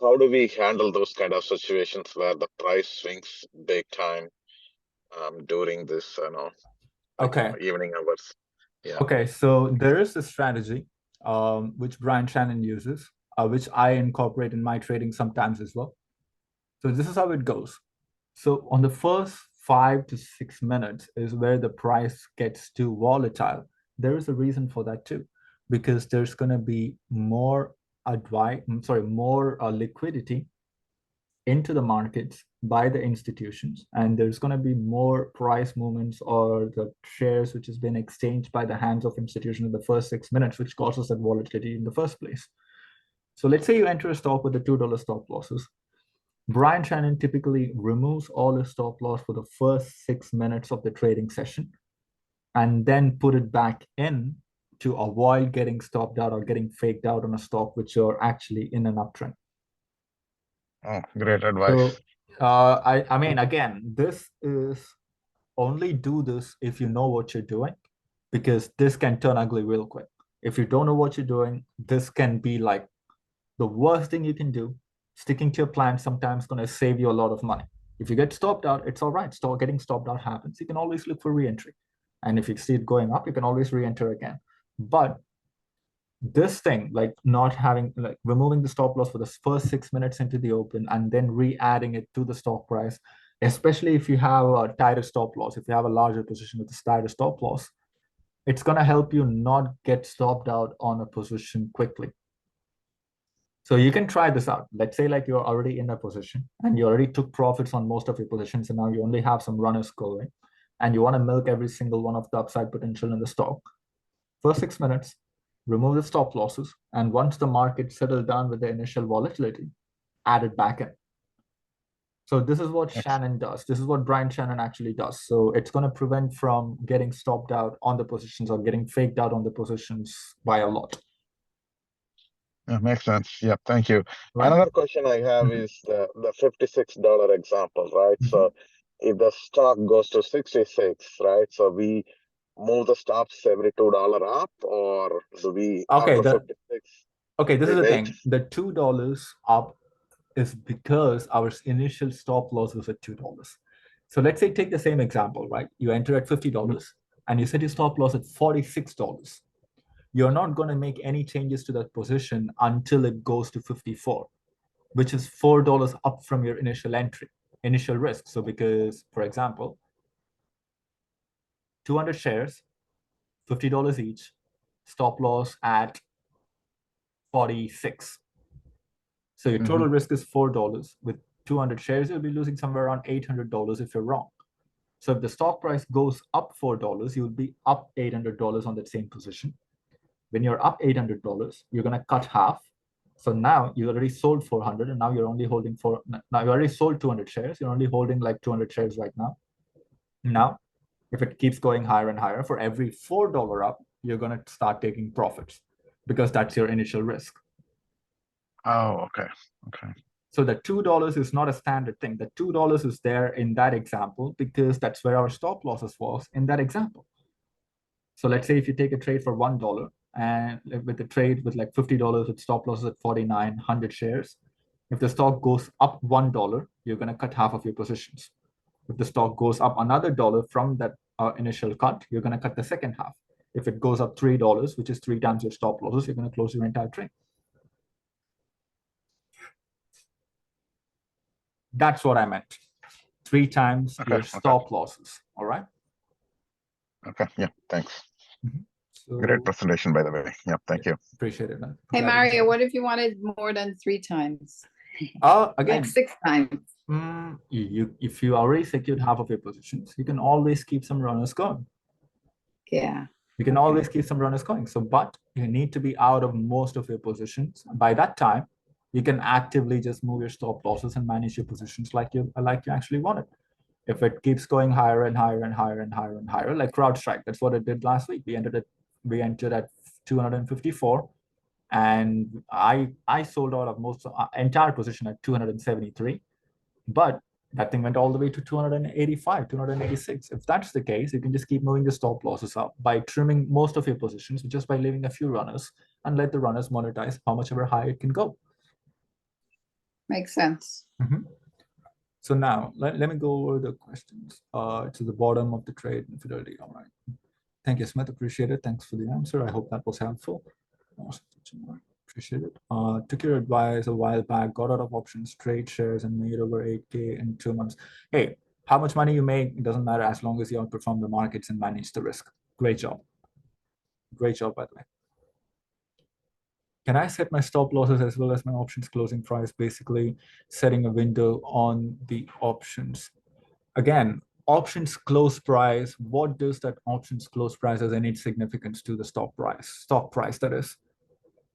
How do we handle those kind of situations where the price swings big time during this, Okay. evening hours? Yeah. Okay, so there is a strategy which Brian Shannon uses, which I incorporate in my trading sometimes as well. So this is how it goes. So on the first 5 to 6 minutes is where the price gets too volatile. There is a reason for that too, because there's going to be more more liquidity into the markets by the institutions, and there's going to be more price movements or the shares which has been exchanged by the hands of institutions in the first 6 minutes, which causes that volatility in the first place. So let's say you enter a stock with the $2 stop losses. Brian Shannon typically removes all his stop loss for the first 6 minutes of the trading session and then put it back in to avoid getting stopped out or getting faked out on a stock which you're actually in an uptrend. Oh, great advice. So, I mean, again, this is only do this if you know what you're doing, because this can turn ugly real quick. If you don't know what you're doing, this can be like the worst thing you can do. Sticking to your plan sometimes going to save you a lot of money. If you get stopped out, it's all right. Getting stopped out happens. You can always look for re-entry. And if you see it going up, you can always re-enter again. But this thing, like not having, like removing the stop loss for the first 6 minutes into the open and then re-adding it to the stock price, especially if you have a tighter stop loss, if you have a larger position with a tighter stop loss, it's going to help you not get stopped out on a position quickly. So you can try this out. Let's say like you're already in a position and you already took profits on most of your positions, and now you only have some runners going and you want to milk every single one of the upside potential in the stock. First 6 minutes, remove the stop losses, and once the market settles down with the initial volatility, add it back in. So this is what Shannon does. This is what Brian Shannon actually does. So it's going to prevent from getting stopped out on the positions or getting faked out on the positions by a lot. Yeah, makes sense. Yeah, thank you. Right? Another question I have is the $56 example, right? So if the stock goes to 66, right? So we move the stops every $2 up, or do we Okay, after 56? Okay, this is the wait? thing. The $2 up is because our initial stop loss was at $2. So let's say take the same example, right? You enter at $50 and you set your stop loss at $46. You're not going to make any changes to that position until it goes to 54, which is $4 up from your initial entry, initial risk. So because, for example, 200 shares, $50 each, stop loss at 46. So your total risk is $4. With 200 shares, you'll be losing somewhere around $800 if you're wrong. So if the stock price goes up $4, you'll be up $800 on that same position. When you're up $800, you're going to cut half. So now you already sold 400, and now you're only holding now you already sold 200 shares. You're only holding like 200 shares right now. Now, if it keeps going higher and higher, for every $4 up, you're going to start taking profits because that's your initial risk. Oh, okay. So the $2 is not a standard thing. The $2 is there in that example because that's where our stop losses was in that example. So let's say if you take a trade for $1 and with a trade with like $50 with stop losses at 49, 100 shares, if the stock goes up $1, you're going to cut half of your positions. If the stock goes up another dollar from that initial cut, you're going to cut the second half. If it goes up $3, which is 3 times your stop losses, you're going to close your entire trade. That's what I meant. 3 times your stop losses. All right. Okay. Yeah. Thanks. So, great presentation, by the way. Yeah. Thank you. Appreciate it, man. Hey, Mario, what if you wanted more than 3 times? Again, Like 6 times. If you already secured half of your positions, you can always keep some runners going. Yeah. You can always keep some runners going. So, but you need to be out of most of your positions. By that time, you can actively just move your stop losses and manage your positions like you actually want it. If it keeps going higher and higher and higher and higher and higher, like CrowdStrike, that's what it did last week. We entered at 254, and I sold out of most entire position at 273, but that thing went all the way to 285, 286. If that's the case, you can just keep moving the stop losses up by trimming most of your positions, just by leaving a few runners, and let the runners monetize how much ever higher it can go. Makes sense. So now let me go over the questions to the bottom of the trade and Fidelity. All right. Thank you, Smith. Appreciate it. Thanks for the answer. I hope that was helpful. Appreciate it. Took your advice a while back, got out of options, trade shares, and made over 8K in 2 months. Hey, how much money you make, it doesn't matter as long as you outperform the markets and manage the risk. Great job. Great job, by the way. Can I set my stop losses as well as my options closing price, basically setting a window on the options? Again, options close price, what does that options close price has any significance to the stock price that is?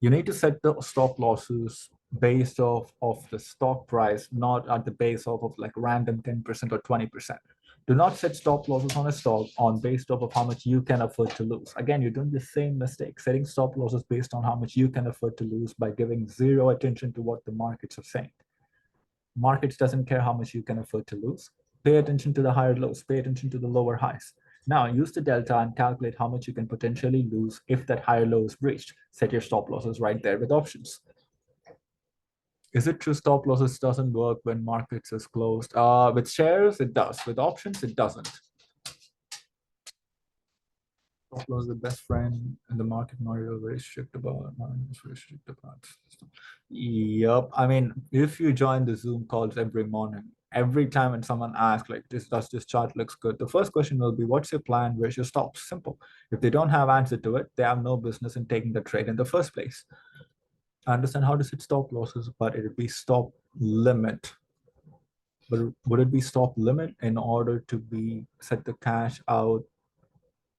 You need to set the stop losses based off of the stock price, not at the base of like random 10% or 20%. Do not set stop losses on a stock based off of how much you can afford to lose. Again, you're doing the same mistake, setting stop losses based on how much you can afford to lose by giving zero attention to what the markets are saying. Markets doesn't care how much you can afford to lose. Pay attention to the higher lows, pay attention to the lower highs. Now use the delta and calculate how much you can potentially lose if that higher low is breached. Set your stop losses right there with options. Is it true stop losses doesn't work when markets is closed? With shares, it does. With options, it doesn't. Stop loss is the best friend in the market. Mario very strict about. Yep. I mean, if you join the Zoom calls every morning, every time when someone asks like does this chart looks good, the first question will be, what's your plan? Where's your stop? Simple. If they don't have answer to it, they have no business in taking the trade in the first place. I understand how to set stop losses, but it would be stop limit. But would it be stop limit in order to be set the cash out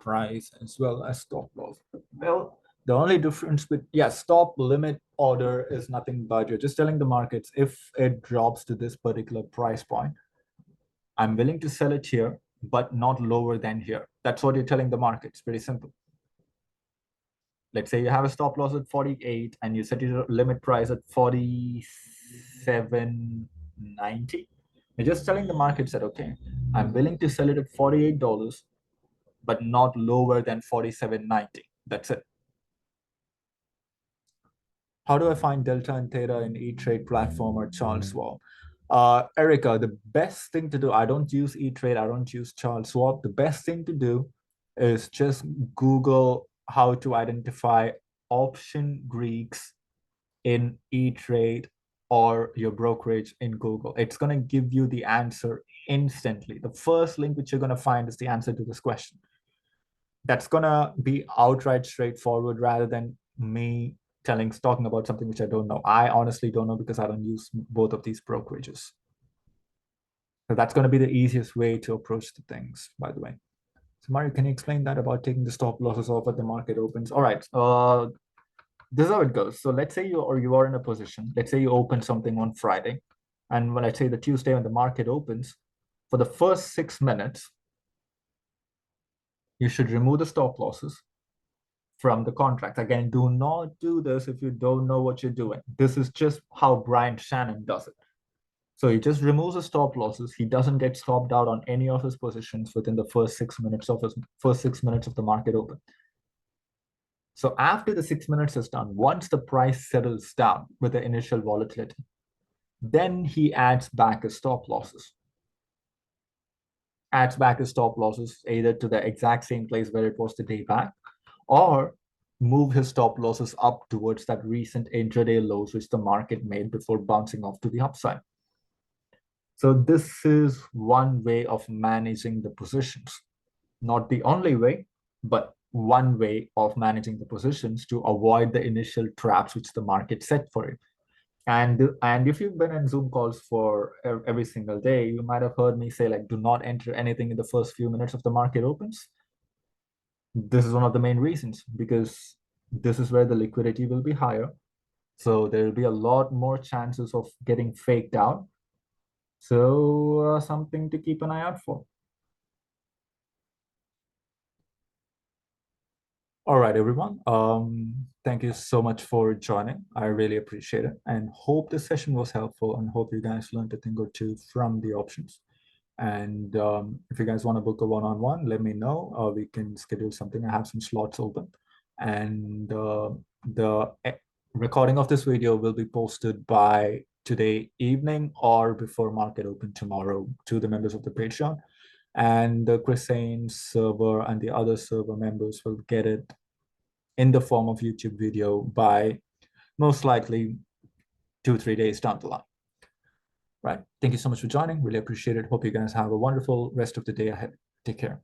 price as well as stop loss? Well, the only difference with stop limit order is nothing but you're just telling the markets, if it drops to this particular price point, I'm willing to sell it here, but not lower than here. That's what you're telling the markets. Pretty simple. Let's say you have a stop loss at 48 and you set your limit price at 47.90. You're just telling the markets that, okay, I'm willing to sell it at $48, but not lower than 47.90. That's it. How do I find delta and theta in E-Trade platform or Charles Schwab? Erica, the best thing to do, I don't use E-Trade, I don't use Charles Schwab. The best thing to do is just Google how to identify option Greeks in E-Trade or your brokerage in Google. It's going to give you the answer instantly. The first link which you're going to find is the answer to this question. That's going to be outright straightforward rather than me talking about something which I don't know. I honestly don't know because I don't use both of these brokerages. So that's going to be the easiest way to approach the things, by the way. So Mario, can you explain that about taking the stop losses off at the market opens? All right. This is how it goes. So let's say you are in a position. Let's say you open something on Friday. And when I say the Tuesday when the market opens, for the first 6 minutes, you should remove the stop losses from the contract. Again, do not do this if you don't know what you're doing. This is just how Brian Shannon does it. So he just removes the stop losses. He doesn't get stopped out on any of his positions within the first 6 minutes of the market open. So after the 6 minutes is done, once the price settles down with the initial volatility, then he adds back his stop losses. Adds back his stop losses either to the exact same place where it was the day back, or move his stop losses up towards that recent intraday lows which the market made before bouncing off to the upside. So this is one way of managing the positions. Not the only way, but one way of managing the positions to avoid the initial traps which the market set for you. And if you've been in Zoom calls for every single day, you might have heard me say, like, do not enter anything in the first few minutes of the market opens. This is one of the main reasons, because this is where the liquidity will be higher. So there will be a lot more chances of getting faked out. So something to keep an eye out for. All right, everyone. Thank you so much for joining. I really appreciate it, and hope this session was helpful, and hope you guys learned a thing or two from the options. And if you guys want to book a one-on-one, let me know. We can schedule something. I have some slots open. And the recording of this video will be posted by today evening or before market open tomorrow to the members of the Patreon. And the Chris Saints server and the other server members will get it in the form of YouTube video by most likely 2-3 days down the line. Right. Thank you so much for joining. Really appreciate it. Hope you guys have a wonderful rest of the day ahead. Take care.